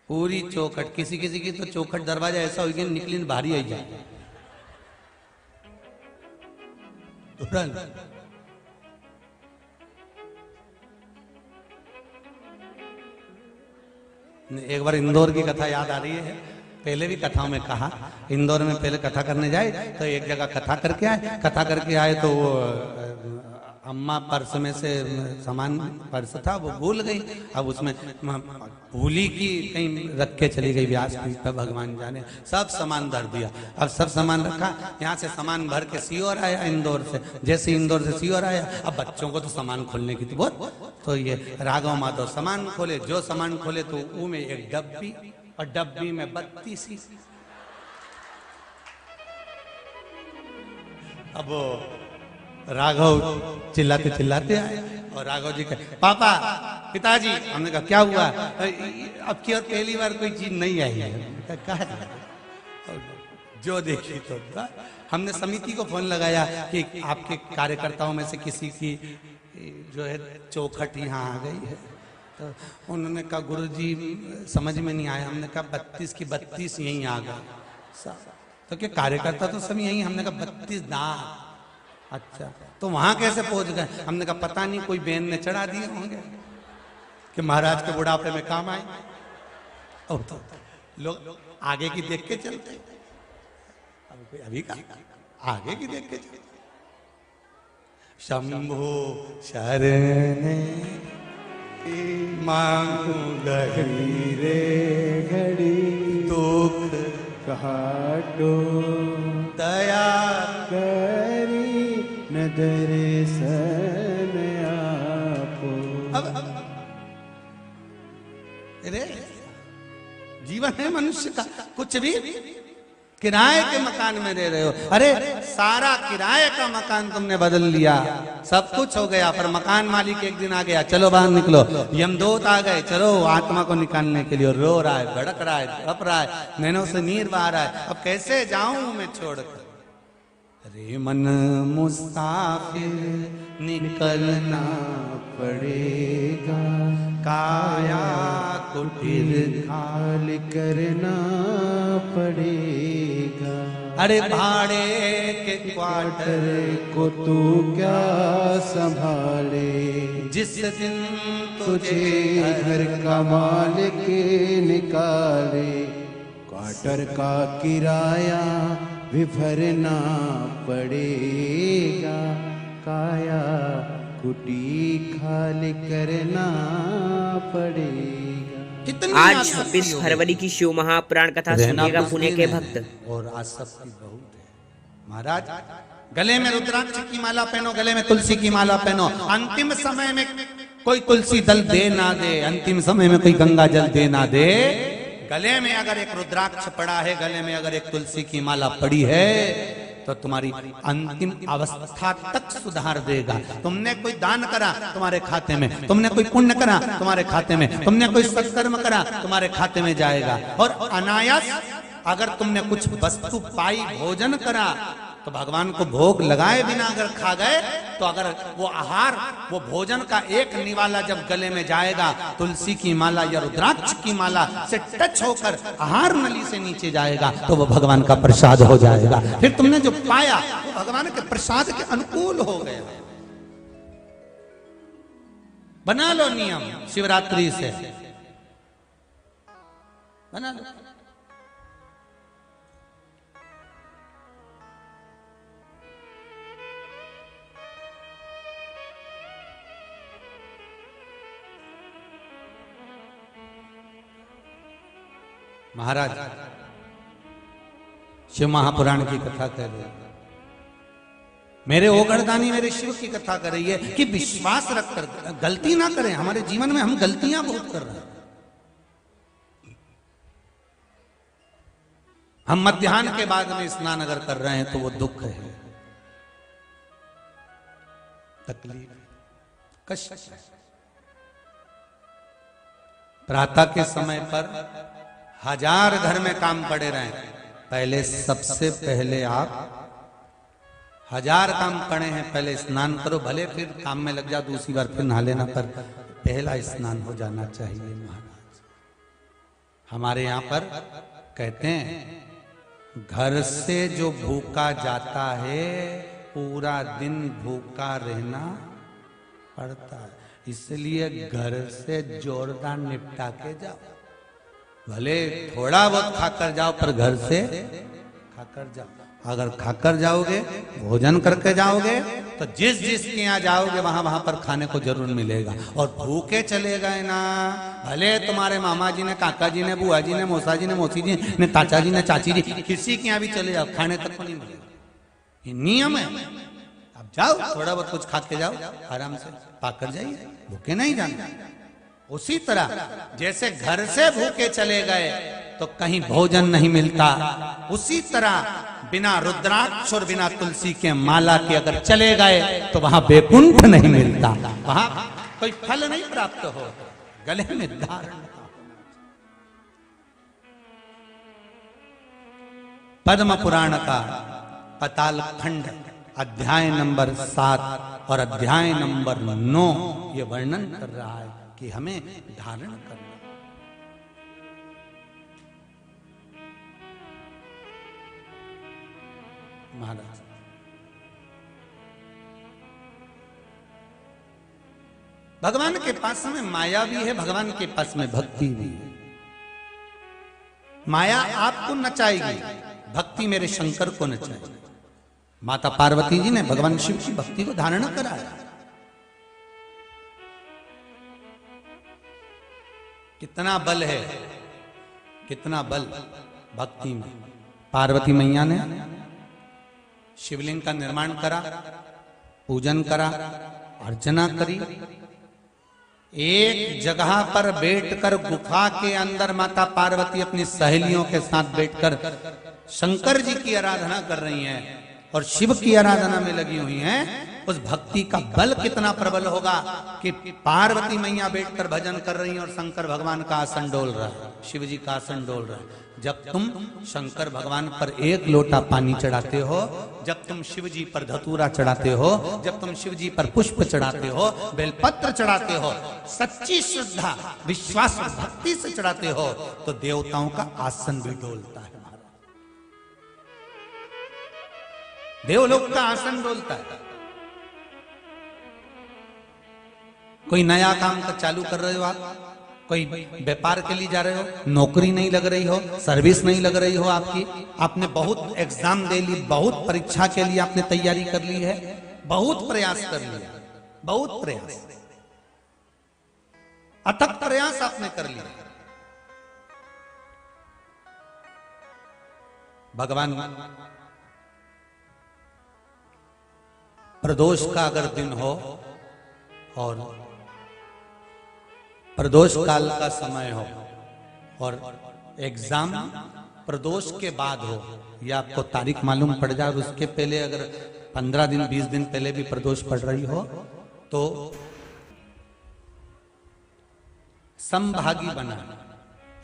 पूरी चौखट, किसी किसी की तो चौखट दरवाजा ऐसा हो गया निकली भारी आई जाए। एक बार इंदौर की कथा याद आ रही है, पहले भी कथाओं में कहा। इंदौर में पहले कथा करने जाए तो एक जगह कथा करके आए, कथा करके आए तो वो अम्मा पर्स में से सामान, पर्स था वो भूल गई। अब उसमें भूली की कहीं रख के चली गई, व्यासपीठ पर भगवान जाने। सब सामान धर दिया, अब सब सामान रखा, यहाँ से सामान भर के सीओर आया इंदौर से। जैसे इंदौर से सीओर आया, अब बच्चों को तो सामान खोलने की थी बहुत, तो ये राघव माधव सामान खोले। जो सामान खोले तो वो में एक डब्बी, और डब्बी में 32। अब राघव चिल्लाते चिल्लाते आए और राघव जी कहे पापा, पिताजी। हमने कहा क्या हुआ? अब की और पहली बार कोई चीज नहीं आई है। कहा जो देखी तो हमने समिति को फोन लगाया कि आपके कार्यकर्ताओं में से किसी की जो है चौखट यहाँ आ गई है। तो उन्होंने कहा गुरुजी समझ में नहीं आया। हमने कहा 32 की 32 यहीं आ गए। तो क्या कार्यकर्ता तो सब यहीं? हमने कहा 32 दांत। अच्छा, तो वहां कैसे पहुंच गए? हमने कहा पता नहीं, कोई बहन ने चढ़ा दिए होंगे कि महाराज के बुढ़ापे में काम आए। तो लोग आगे की देख के चलते, अभी का आगे की देख के चलते। शंभो शरणे मांगू घड़ी रे घड़ी दुख काटो दया करी न दर्शन आपो। अब अरे जीवन है मनुष्य का, कुछ भी किराए के मकान में रह रहे हो। अरे सारा किराए का मकान तुमने बदल लिया, सब कुछ हो गया, पर मकान मालिक एक दिन आ गया, चलो बाहर निकलो। यमदूत आ गए, चलो आत्मा को निकालने के लिए। रो रहा है, भड़क रहा है, कप रहा है, नैनों से नीर बहा रहा है, अब कैसे जाऊं मैं छोड़कर। अरे मन मुसाफिर निकलना पड़ेगा काया कुटिर खाली करना पड़ेगा। अरे भाड़े के क्वार्टर को तू क्या संभाले, जिस दिन तुझे तुझे घर का मालिक निकाले। क्वार्टर का किराया भी भरना पड़ेगा, काया कुटी खाली करना पड़ेगा। कितनी आज आसक्ति 26 हो गई। फरवरी की शिव महापुराण कथा रहना सुनिएगा कुछ पुणे दिन के है भक्त। और आसक्ति बहुत है महाराज। गले में रुद्राक्ष की माला पहनो, गले में तुलसी की माला पहनो। अंतिम समय में कोई तुलसी दल दे ना दे, अंतिम समय में कोई गंगा जल दे ना दे, गले में अगर एक रुद्राक्ष पड़ा है, गले में अगर एक तुलसी की माला पड़ी है, तो तुम्हारी अंतिम अवस्था तक सुधार देगा। तुमने कोई दान करा तुम्हारे खाते में, तुमने कोई पुण्य करा तुम्हारे खाते में, तुमने कोई सत्कर्म करा तुम्हारे खाते में जाएगा। और अनायास अगर तुमने कुछ वस्तु पाई, भोजन करा, तो भगवान को भोग लगाए बिना अगर खा गए, तो अगर वो आहार, वो भोजन का एक निवाला जब गले में जाएगा, तुलसी की माला या रुद्राक्ष की माला से टच होकर आहार नली से नीचे जाएगा, तो वो भगवान का प्रसाद हो जाएगा। फिर तुमने जो पाया वो भगवान के प्रसाद के अनुकूल हो गया। बना लो नियम, शिवरात्रि से बना लो। महाराज शिव महापुराण की कथा कर रहे हैं, मेरे ओगरदानी मेरे शिव की कथा कर रही है कि विश्वास रखकर गलती ना करें। हमारे जीवन में हम गलतियां बहुत कर रहे हैं। हम मध्याह्न के बाद में स्नान अगर कर रहे हैं तो वो दुख है, तकलीफ, कष्ट है। प्रातः के समय पर 1000 घर में काम पड़े रहे, पहले सबसे पहले आप 1000 काम पड़े हैं, पहले स्नान करो, भले फिर काम में लग जाओ, दूसरी बार फिर नहा लेना, पर पहला स्नान हो जाना चाहिए। महाराज हमारे यहाँ पर कहते हैं, घर से जो भूखा जाता है पूरा दिन भूखा रहना पड़ता है, इसलिए घर से जोरदार निपटा के जाओ। भले थोड़ा बहुत खाकर जाओ, पर घर से खाकर जाओ। अगर खाकर जाओगे, भोजन करके जाओगे, तो जिस जिसके यहाँ जाओगे वहां वहां पर खाने को जरूर मिलेगा। और भूखे चले गए ना, भले तुम्हारे मामा जी ने, काका जी ने, बुआ जी ने, मौसा जी ने, मौसी जी ने, चाचा जी ने, चाची जी, किसी के यहाँ भी चले जाओ, खाने तक को नहीं मिलेगा। ये नियम है। अब जाओ, थोड़ा बहुत कुछ खा के जाओ, आराम से पाकर जाइए, भूखे नहीं जाना। उसी तरह जैसे घर से भूखे चले गए तो कहीं भोजन नहीं मिलता, उसी तरह बिना रुद्राक्ष और बिना तुलसी के माला के अगर चले गए तो वहां वैकुंठ नहीं मिलता, वहां कोई फल नहीं प्राप्त हो। गले में धारण। पद्म पुराण का पाताल खंड अध्याय नंबर 7 और अध्याय नंबर 9 ये वर्णन कर रहा है कि हमें धारण करना। महाराज भगवान के पास में माया भी है, भगवान के पास में भक्ति भी है। माया आपको नचाएगी, भक्ति मेरे शंकर को नचाएगी। माता पार्वती जी ने भगवान शिव की भक्ति को धारण कराया। कितना बल है, कितना बल भक्ति में। पार्वती मैया ने शिवलिंग का निर्माण करा, पूजन करा, अर्चना करी। एक जगह पर बैठकर गुफा के अंदर माता पार्वती अपनी सहेलियों के साथ बैठकर शंकर जी की आराधना कर रही हैं और शिव की आराधना में लगी हुई हैं। उस भक्ति का बल कितना प्रबल होगा कि पार्वती मैया बैठकर भजन कर रही हैं और शंकर भगवान का आसन डोल रहा है, शिव जी का आसन डोल रहा है। जब तुम शंकर भगवान पर एक लोटा पानी चढ़ाते हो, जब तुम शिव जी पर धतूरा चढ़ाते हो, जब तुम शिव जी पर पुष्प चढ़ाते हो, बेलपत्र चढ़ाते हो, सच्ची श्रद्धा विश्वास भक्ति से चढ़ाते हो, तो देवताओं का आसन भी डोलता है। देवलोक का आसन डोलता है। कोई नया काम का चालू कर रहे हो आप, कोई व्यापार के लिए जा रहे हो, नौकरी नहीं लग रही हो, सर्विस नहीं लग रही हो आपकी, आपने बहुत एग्जाम दे ली, बहुत परीक्षा के लिए आपने तैयारी कर ली है, बहुत प्रयास कर लिया, बहुत प्रयास, अथक प्रयास आपने कर लिया। भगवान प्रदोष का अगर दिन हो और प्रदोष काल का समय हो और एग्जाम प्रदोष के बाद हो, या आपको तारीख मालूम पड़ जाए और उसके पहले अगर 15 दिन 20 दिन पहले भी प्रदोष पड़ रही हो, तो समभागी बना।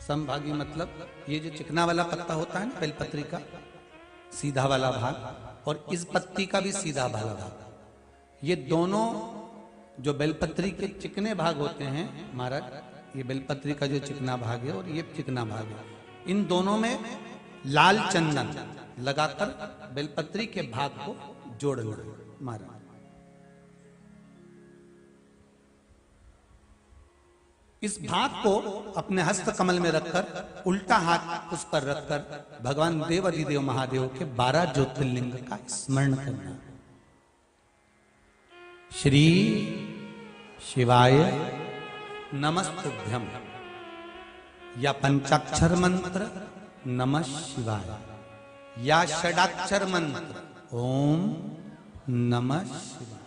समभागी मतलब ये जो चिकना वाला पत्ता होता है ना बेलपत्री का, सीधा वाला भाग, और इस पत्ती का भी सीधा वाला भाग, ये दोनों जो बेलपत्री के चिकने भाग होते हैं महाराज, ये बेलपत्री का जो चिकना भाग है और ये चिकना भाग है, इन दोनों में लाल चंदन लगाकर बेलपत्री के भाग को जोड़ना महाराज। इस भाग को अपने हस्त कमल में रखकर उल्टा हाथ उस पर रखकर भगवान देव अधिदेव महादेव के 12 ज्योतिर्लिंग का स्मरण करना। श्री शिवाय नमस्तुभ्यम, या पंचाक्षर मंत्र नमः शिवाय, या षडाक्षर मंत्र ओम नमः शिवाय।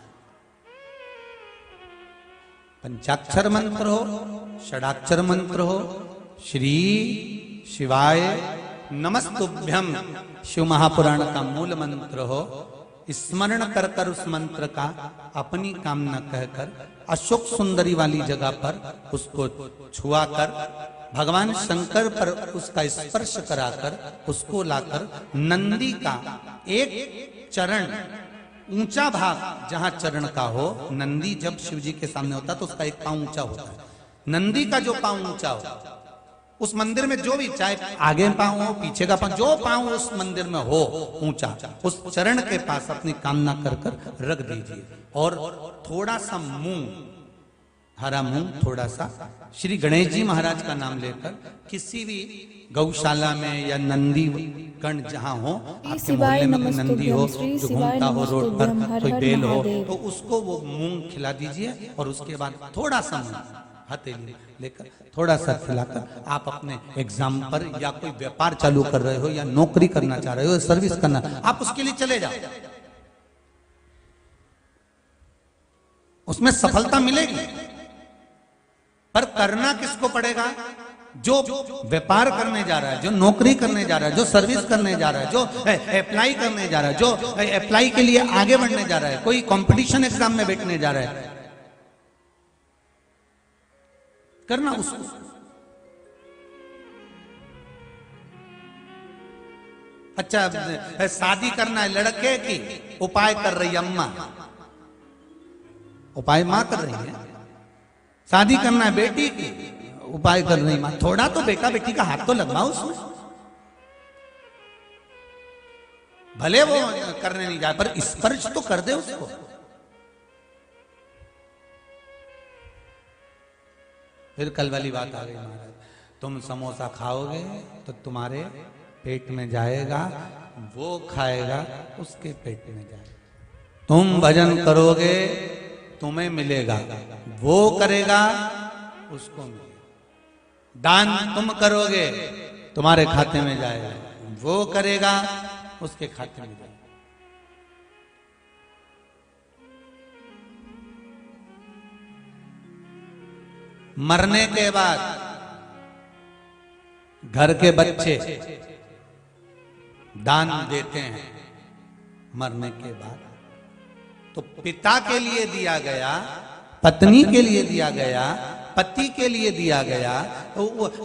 पंचाक्षर मंत्र हो, षडाक्षर मंत्र हो, श्री शिवाय नमस्तुभ्यम शिव महापुराण का मूल मंत्र हो, स्मरण कर कर उस मंत्र का अपनी कामना कहकर अशोक सुंदरी वाली जगह पर उसको छुआकर भगवान शंकर पर उसका स्पर्श कराकर उसको लाकर नंदी का एक चरण ऊंचा भाग जहां चरण का हो, नंदी जब शिव जी के सामने होता तो उसका एक पांव ऊंचा होता है, नंदी का जो पांव ऊंचा हो उस मंदिर में, जो भी चाहे आगे पांव हो पीछे का पांव, जो पांव उस मंदिर में हो ऊंचा, उस चरण के पास अपनी कामना कर कर रख दीजिए और थोड़ा सा मूंग, हरा मूंग थोड़ा सा, श्री गणेश जी महाराज का नाम लेकर किसी भी गौशाला में या नंदी गण जहां हो, आपके मोहल्ले में नंदी हो जो घूमता हो रोड पर, कोई बेल हो, तो उसको वो मूंग खिला दीजिए और उसके बाद थोड़ा सा मूंग हथेली लेकर थोड़ा सा खिलाकर आप अपने एग्जाम पर या कोई व्यापार चालू कर रहे हो या नौकरी करना चाह रहे हो, सर्विस करना, आप उसके लिए चले जाओ, उसमें सफलता मिलेगी। पर करना किसको पड़ेगा? जो व्यापार करने जा रहा है, जो नौकरी करने जा रहा है, जो सर्विस करने जा रहा है, जो अप्लाई करने जा रहा है, जो अप्लाई के लिए आगे बढ़ने जा रहा है, कोई कंपटीशन एग्जाम में बैठने जा रहा है, करना उसको। अच्छा, शादी करना है लड़के की, उपाय कर रही अम्मा, उपाय मां कर रही है। शादी करना है बेटी की, उपाय कर रही मां। थोड़ा तो बेटा बेटी का हाथ तो लगवाओ उसमें, भले वो करने नहीं जाए पर स्पर्श तो कर दे उसको। फिर कल वाली बात आ गई महाराज, तुम समोसा खाओगे तो तुम्हारे पेट में जाएगा, वो खाएगा उसके पेट में जाएगा। तुम भजन करोगे तुम्हें मिलेगा, वो करेगा उसको मिलेगा। दान तुम करोगे तुम्हारे खाते में जाएगा, वो करेगा उसके खाते में जाएगा। मरने के बाद घर के बच्चे दान देते हैं, मरने के बाद तो पिता के लिए दिया गया, पत्नी के लिए दिया गया, पति के लिए दिया गया,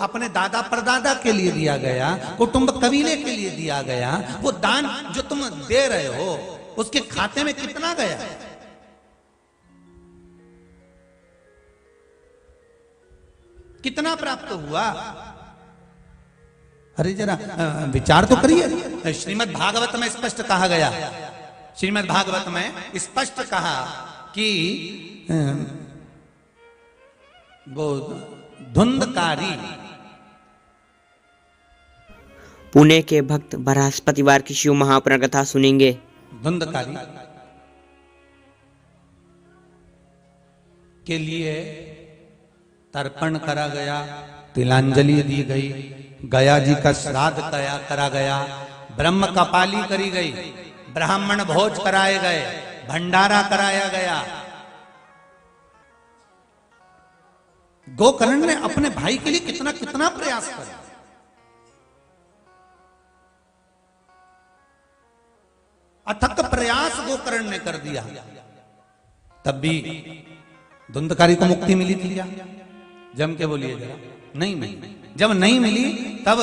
अपने दादा परदादा के लिए दिया गया, कुटुंब कबीले के लिए दिया गया। वो दान जो तुम दे रहे हो उसके खाते में कितना गया? कितना प्राप्त हुआ? अरे जरा विचार तो करिए। श्रीमद् भागवत में स्पष्ट कहा गया, श्रीमद् भागवत में स्पष्ट कहा कि वो धुंधकारी। पुणे के भक्त बृहस्पतिवार की शिव महापुराण कथा सुनेंगे। धुंधकारी के लिए तर्पण करा गया, तिलांजलि दी गई, गया जी का श्राद्ध करा गया, ब्रह्म कपाली करी गई, ब्राह्मण भोज कराए गए, भंडारा कराया गया। गोकर्ण ने अपने भाई के लिए कितना कितना प्रयास किया। अथक प्रयास गोकर्ण ने कर दिया, तब भी धुंधकारी को मुक्ति मिली थी क्या? जम के बोलिए जरा। नहीं मिली। जब नहीं मिली तब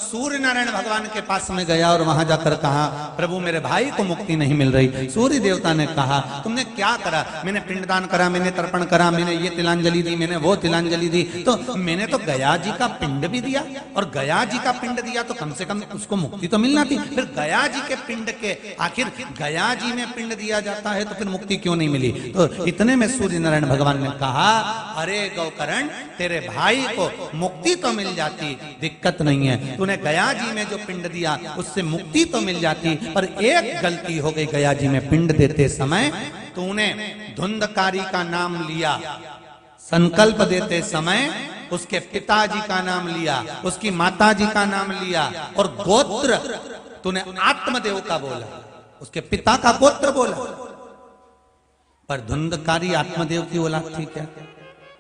सूर्य नारायण भगवान के पास में गया और वहां जाकर कहा, प्रभु मेरे भाई को मुक्ति नहीं मिल रही। सूर्य देवता ने कहा, तुमने क्या करा? मैंने पिंडदान करा, मैंने तर्पण करा, मैंने ये तिलांजलि दी, मैंने वो तिलांजलि दी, तो मैंने तो गया जी का पिंड भी दिया, और गया जी का पिंड दिया तो कम से कम उसको मुक्ति तो मिलना थी। फिर गया जी के पिंड के, आखिर गया जी में पिंड दिया जाता है तो फिर मुक्ति क्यों नहीं मिली? तो इतने में सूर्य नारायण भगवान ने कहा, अरे गोकर्ण, तेरे भाई को मुक्ति तो मिल जाती, दिक्कत नहीं है। तूने गया जी में जो पिंड दिया उससे मुक्ति तो मिल जाती, पर एक गलती हो गई। गया जी में पिंड देते समय तूने धुंधकारी का नाम लिया, संकल्प देते समय उसके पिताजी का नाम लिया, उसकी माताजी का नाम लिया, और गोत्र तूने आत्मदेव का बोला, उसके पिता का गोत्र बोला। पर धुंधकारी आत्मदेव की औलाद थी क्या?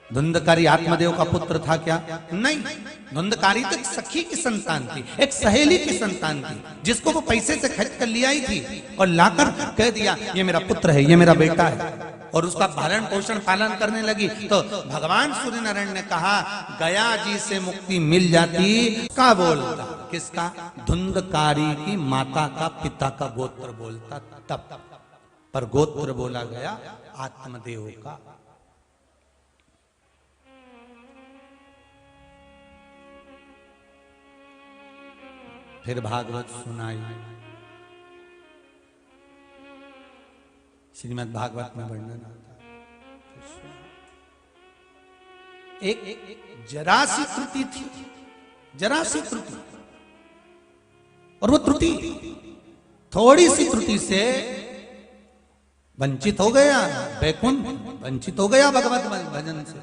धुंधकारी आत्मदेव का पुत्र था क्या? नहीं। धुंधकारी तो एक सखी की संतान थी, एक सहेली की संतान थी, जिसको वो पैसे से खरीद कर ले आई थी और लाकर कह दिया, ये मेरा पुत्र है, ये मेरा बेटा है, और उसका भरण पोषण पालन करने लगी। तो भगवान सूर्य नारायण ने कहा, गया जी से मुक्ति मिल जाती। का बोलता? किसका? धुंधकारी की माता का, पिता का गोत्र बोलता तब, पर गोत्र बोला गया आत्मदेव का। फिर भागवत सुनाई। श्रीमद् भागवत में वर्णन आता है, एक जरा सी त्रुटि थी, जरा सी त्रुटि, और वो त्रुटि, थोड़ी सी त्रुटि से वंचित हो गया वैकुंठ, वंचित हो गया भगवत भजन से।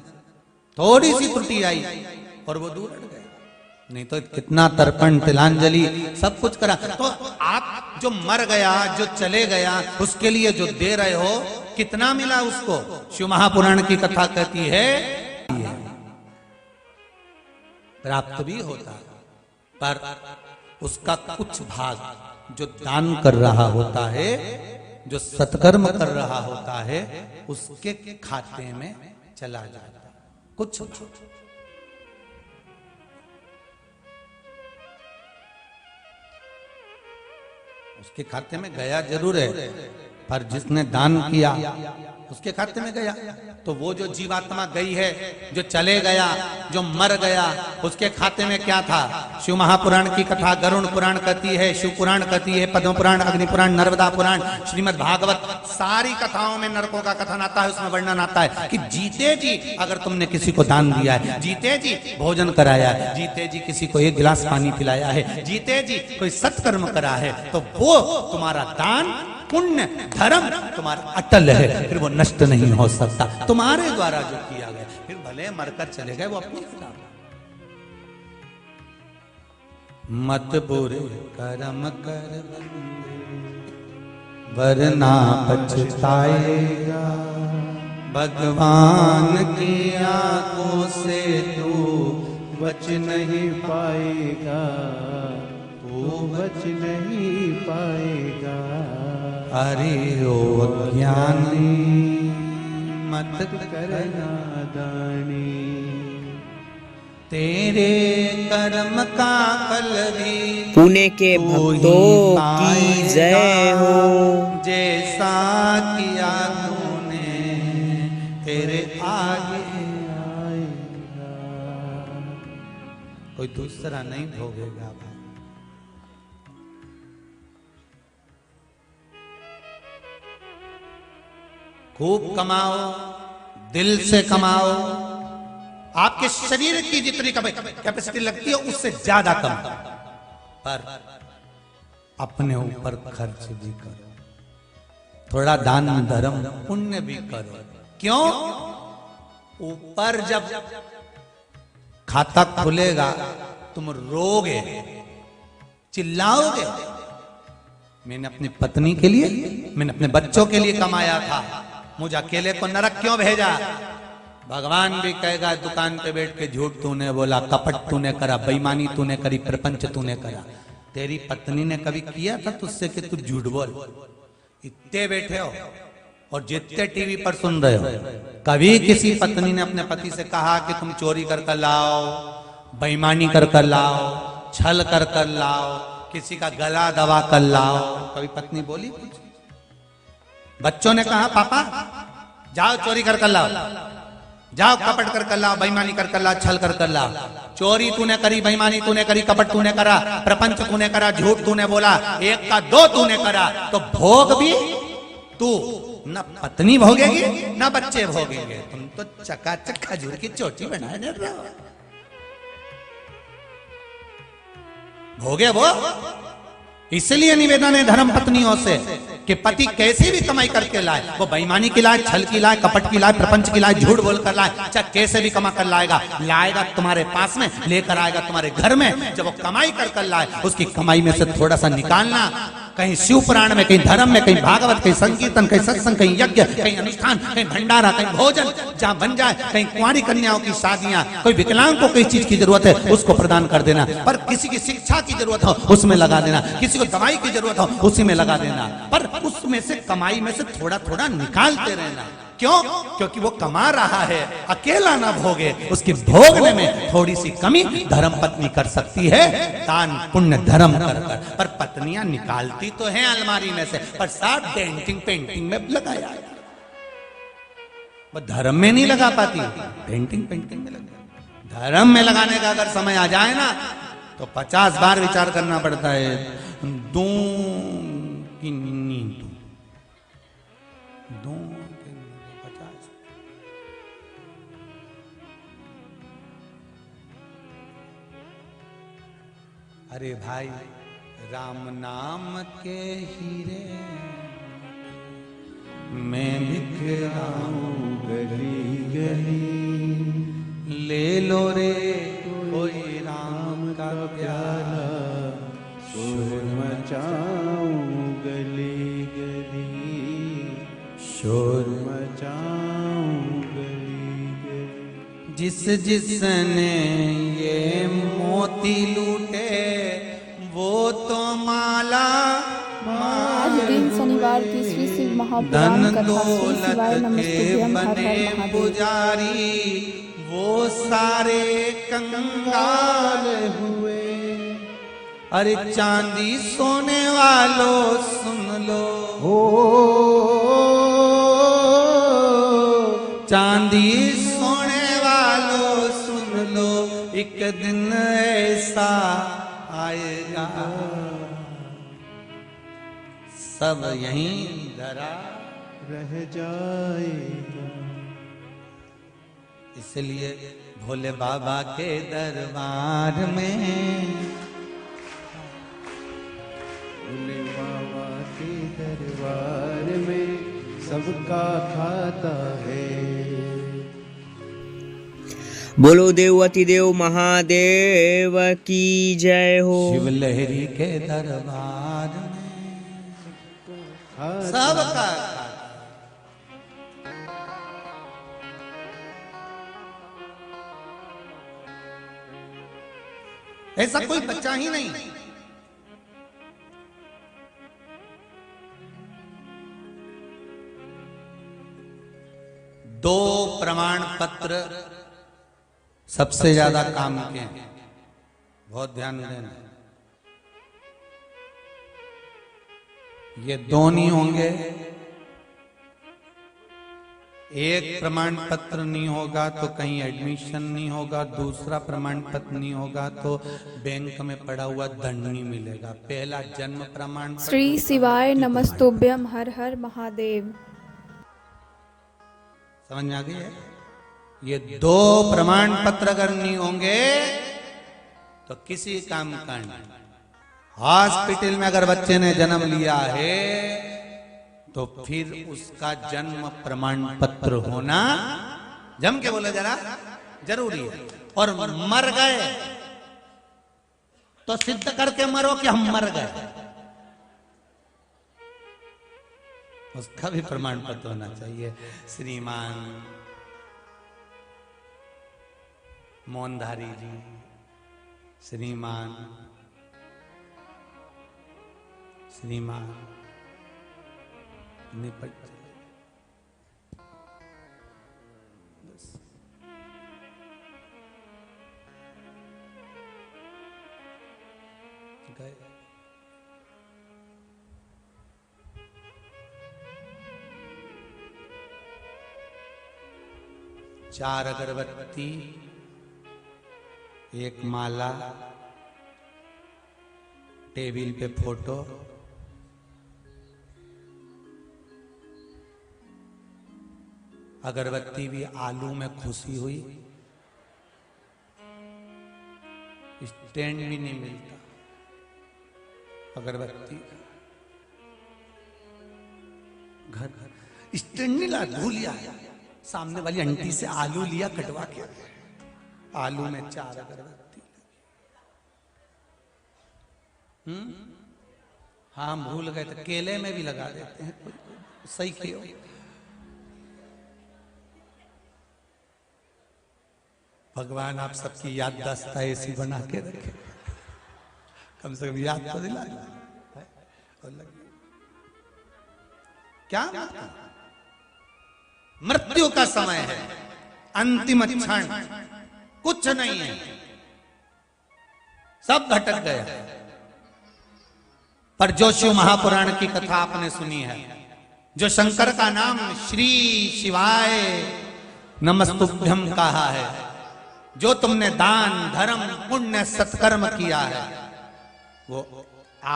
थोड़ी सी त्रुटि आई और वो दूर हट गया। नहीं तो कितना तर्पण, तिलांजलि, सब कुछ करा। तो आप जो मर गया, जो चले गया, उसके लिए जो दे रहे हो, कितना मिला उसको? शिव महापुराण की कथा कहती है प्राप्त भी होता, पर उसका कुछ भाग जो दान कर रहा होता है, जो सत्कर्म कर रहा होता है, उसके खाते में चला जाता है कुछ। उसके खाते में गया जरूर है, पर जिसने दान किया उसके खाते में गया। तो वो जो जीवात्मा गई है, जो चले गया, जो मर गया, उसके खाते में क्या था? शिव महापुराण की कथा गरुड़ पुराण कहती है, शिव पुराण कहती है, पद्म पुराण, अग्नि पुराण, नर्मदा पुराण, श्रीमद् भागवत, सारी कथाओं में नरकों का कथन आता है। उसमें वर्णन आता है कि जीते जी अगर तुमने किसी को दान दिया है, जीते जी भोजन कराया है, जीते जी किसी को एक गिलास पानी पिलाया है, जीते जी कोई सत्कर्म करा है, तो वो तुम्हारा दान, पुण्य, धर्म तुम्हारा अटल है, फिर वो नष्ट नहीं हो सकता। तुम्हारे द्वारा जो किया गया, फिर भले मरकर चले गए, वो अपनी किताब। मत बुरे कर्म कर वरना पछताएगा। भगवान की आंखों से तू बच नहीं पाएगा, तू बच नहीं पाएगा। अरे ओ अज्ञानी मत करना दानी, तेरे कर्म का फल भी पुणे के तू ही भक्तों की पाएगा। जय हो। जैसा किया तूने तेरे आगे आएगा। कोई दूसरा नहीं भोगेगा भाई। खूब कमाओ, दिल से कमाओ, आपके शरीर की जितनी कैपेसिटी लगती है उससे ज्यादा कम, पर अपने ऊपर खर्च भी करो, थोड़ा दान धर्म पुण्य भी करो। क्यों? ऊपर जब खाता खुलेगा तुम रोगे, चिल्लाओगे, मैंने अपनी पत्नी के लिए, मैंने अपने बच्चों के लिए कमाया था, मुझे अकेले को नरक क्यों भेजा? भगवान भी कहेगा दुकान पे बैठ के झूठ तूने बोला, कपट तूने करा, बेईमानी तूने करी, प्रपंच तूने करा। तेरी पत्नी ने कभी किया था तुझसे कि तू झूठ बोल? इतने बैठे हो और जितने टीवी पर सुन रहे हो, कभी किसी पत्नी ने अपने पति से कहा कि तुम चोरी कर कर लाओ, बेईमानी कर कर लाओ, छल कर कर लाओ, किसी का गला दबा कर लाओ? कभी पत्नी बोली कुछ? बच्चों ने कहा पापा जाओ चोरी कर कर लाओ, जाओ कपट कर कर लाओ, बेईमानी कर कर लाओ, छल कर कर लाओ। चोरी तूने करी, बेईमानी तूने करी, कपट तूने करा, प्रपंच तूने करा, झूठ तूने बोला, एक का दो तूने करा, तो भोग भी तू, न पत्नी भोगेगी न बच्चे भोगेंगे। तुम तो चकाचक खजूर की चोटी बनाए दे रहे हो। भोगे वो। इसलिए निवेदन है धर्म पत्नियों से कि पति कैसे भी कमाई करके लाए, वो बेईमानी की लाए, छल की लाए, कपट की लाए, प्रपंच की लाए, झूठ बोल कर लाए, चाहे कैसे भी कमा कर लाएगा, लाएगा तुम्हारे पास में, लेकर आएगा तुम्हारे घर में। जब वो कमाई कर कर लाए, उसकी कमाई में से थोड़ा सा निकालना, कहीं शिव पुराण में, कहीं धर्म में, कहीं भागवत, कहीं संकीर्तन, कहीं सत्संग, कहीं यज्ञ, कहीं अनुष्ठान, कहीं भंडारा, कहीं भोजन जहां बन जाए, कहीं कुंवारी कन्याओं की शादियां, कोई विकलांग को किस चीज की जरूरत है उसको प्रदान कर देना, पर किसी की शिक्षा की जरूरत हो उसमें लगा देना, किसी को दवाई की जरूरत हो उसी में लगा देना, पर उसमें से कमाई में से थोड़ा थोड़ा निकालते रहना। क्यों? क्योंकि वो कमा रहा है, अकेला ना भोगे, उसकी भोगने में थोड़ी सी कमी धर्म पत्नी कर सकती है, दान पुण्य धर्म कर कर। पर पत्नियां निकालती तो हैं अलमारी में से, पर साथ डेंटिंग पेंटिंग में लगाया है, वो धर्म में नहीं लगा पाती, पेंटिंग पेंटिंग में लगा। धर्म में लगाने का अगर समय आ जाए ना तो 50 बार विचार करना पड़ता है। दो की नींद, दो 50। अरे भाई राम नाम के हीरे मैं बिखराऊं गली गली, ले लो रे कोई राम का प्याला, शोर मचाऊं गली गली, शोर मचाऊं गली गली। जिस जिसने ये मोती लूटे वो तो माला आज दिन शनिवार की श्री शिव महापुराण धन कथा श्री शिवाय दौलत के नमस्तुभ्यम हर बने हर महादेव। पुजारी वो सारे कंगाल हुए। अरे चांदी सोने वालों सुन लो, चांदी सोने वालों सुन लो, एक दिन ऐसा आएगा सब यहीं धरा रह जाएगा। इसलिए भोले बाबा के दरबार में, भोले बाबा के दरबार में सबका खाता है। बोलो देववती देव महादेव की जय हो। शिव लहरी के दरबार में सबका ऐसा कोई बच्चा ही नहीं दो प्रमाण पत्र सबसे ज्यादा काम के हैं, बहुत ध्यान देना। ये दो नहीं होंगे, एक प्रमाण पत्र नहीं होगा तो कहीं एडमिशन नहीं होगा, दूसरा प्रमाण पत्र नहीं होगा तो बैंक में पड़ा हुआ दंड नहीं मिलेगा। पहला जन्म प्रमाण पत्र। श्री शिवाय नमस्तुभ्यम हर हर महादेव। समझ में आ गई है? ये दो प्रमाण पत्र अगर नहीं होंगे तो किसी काम का नहीं। हॉस्पिटल में अगर बच्चे ने जन्म लिया है तो फिर उसका जन्म प्रमाण पत्र होना, जम के बोले जरा, जरूरी है। और मर गए तो सिद्ध करके मरो कि हम मर गए, उसका भी प्रमाण पत्र होना चाहिए। श्रीमान मोहनधारी जी, श्रीमान निपट गए। चार अगरबत्ती, एक माला, टेबल पे फोटो, अगरबत्ती भी आलू में खुशी हुई, स्टैंड भी नहीं मिलता अगरबत्ती घर घर स्टैंड नहीं ला, धो लिया सामने वाली आंटी से आलू लिया कटवा के, आलू में चार अगरबत्ती। हाँ भूल गए तो केले में भी लगा देते हैं, सही किया। भगवान आप सबकी याददाश्त ऐसी बना के रखे, कम से कम याद तो दिला। क्या मृत्यु का समय है, अंतिम क्षण, कुछ नहीं है, सब भटक गया। पर जो शिव महापुराण की कथा आपने सुनी है, जो शंकर का नाम श्री शिवाय नमस्तुभ्यम कहा है, जो तुमने दान धर्म पुण्य सत्कर्म किया है, वो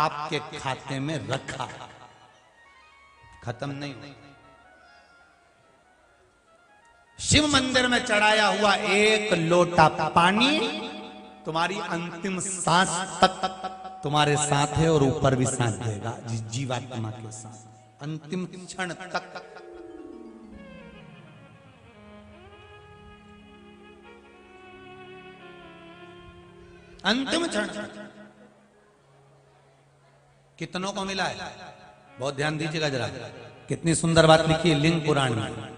आपके खाते में रखा, खत्म नहीं। शिव मंदिर में चढ़ाया हुआ एक लोटा पानी तुम्हारी अंतिम सांस तक तुम्हारे साथ है और ऊपर भी साथ देगा, जीवात्मा के साथ अंतिम क्षण तक। अंतिम क्षण कितनों को मिला है? बहुत ध्यान दीजिएगा जरा, कितनी सुंदर बात लिखी है लिंग पुराण में।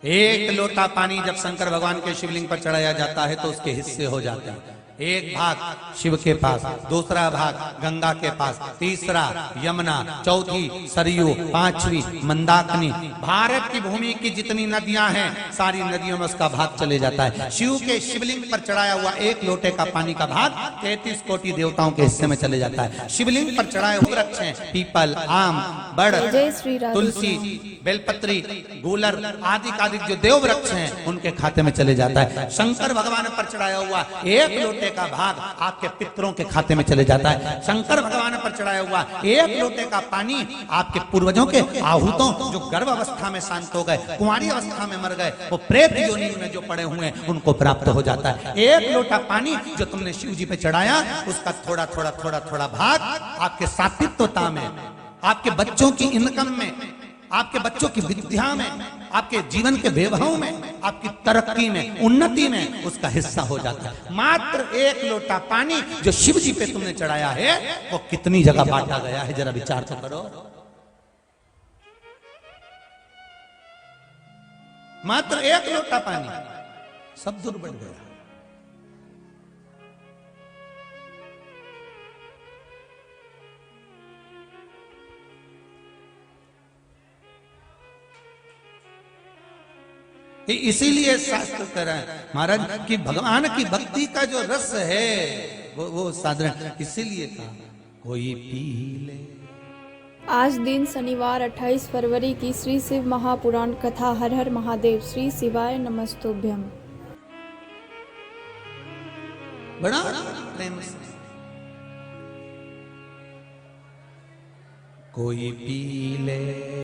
एक लोटा पानी जब शंकर भगवान के शिवलिंग पर चढ़ाया जाता है तो उसके हिस्से हो जाते हैं। एक भाग शिव के पास, दूसरा भाग गंगा के पास, तीसरा यमुना, चौथी सरयू, पांचवी मंदाकिनी। भारत की भूमि की जितनी नदियां हैं सारी नदियों में उसका भाग चले जाता है। शिव के शिवलिंग पर चढ़ाया हुआ एक लोटे का पानी का भाग 33 कोटि देवताओं के हिस्से में चले जाता है। शिवलिंग पर चढ़ाए हुए वृक्ष हैं पीपल, आम, बड़, तुलसी, बेलपत्री, गूलर आदि आदि जो देव वृक्ष हैं उनके खाते में चले जाता है। शंकर भगवान पर चढ़ाया हुआ एक लोटे का भाग आपके पितरों के खाते में चले जाता है। शंकर भगवान पर चढ़ाया हुआ एक लोटे का पानी आपके पूर्वजों के आहूतों जो गर्भ अवस्था में शांत हो गए, कुंवारी अवस्था में मर गए, वो प्रेत योनि में जो पड़े हुए हैं उनको प्राप्त हो जाता है। एक लोटा पानी जो तुमने शिव जी पे चढ़ाया उसका थोड़ा थोड़ा थोड़ा थोड़ा भाग आपके सात्विकता में, आपके बच्चों की इनकम में, आपके बच्चों की विद्या में, आपके जीवन के वैभव में, आपकी तरक्की में, उन्नति में उसका हिस्सा हो जाता है। मात्र एक लोटा पानी जो शिव जी पे तुमने चढ़ाया है वो कितनी जगह बांटा गया है, जरा विचार तो करो। मात्र एक लोटा पानी सब दूर बढ़ गया। इसीलिए शास्त्र कह रहा है महाराज कि भगवान की भक्ति का जो रस है वो साधारण, इसीलिए कहा कोई पी ले। आज दिन शनिवार 28 फरवरी की श्री शिव महापुराण कथा हर हर महादेव श्री शिवाय नमस्तुभ्यम। बड़ा प्रेम से कोई पी ले।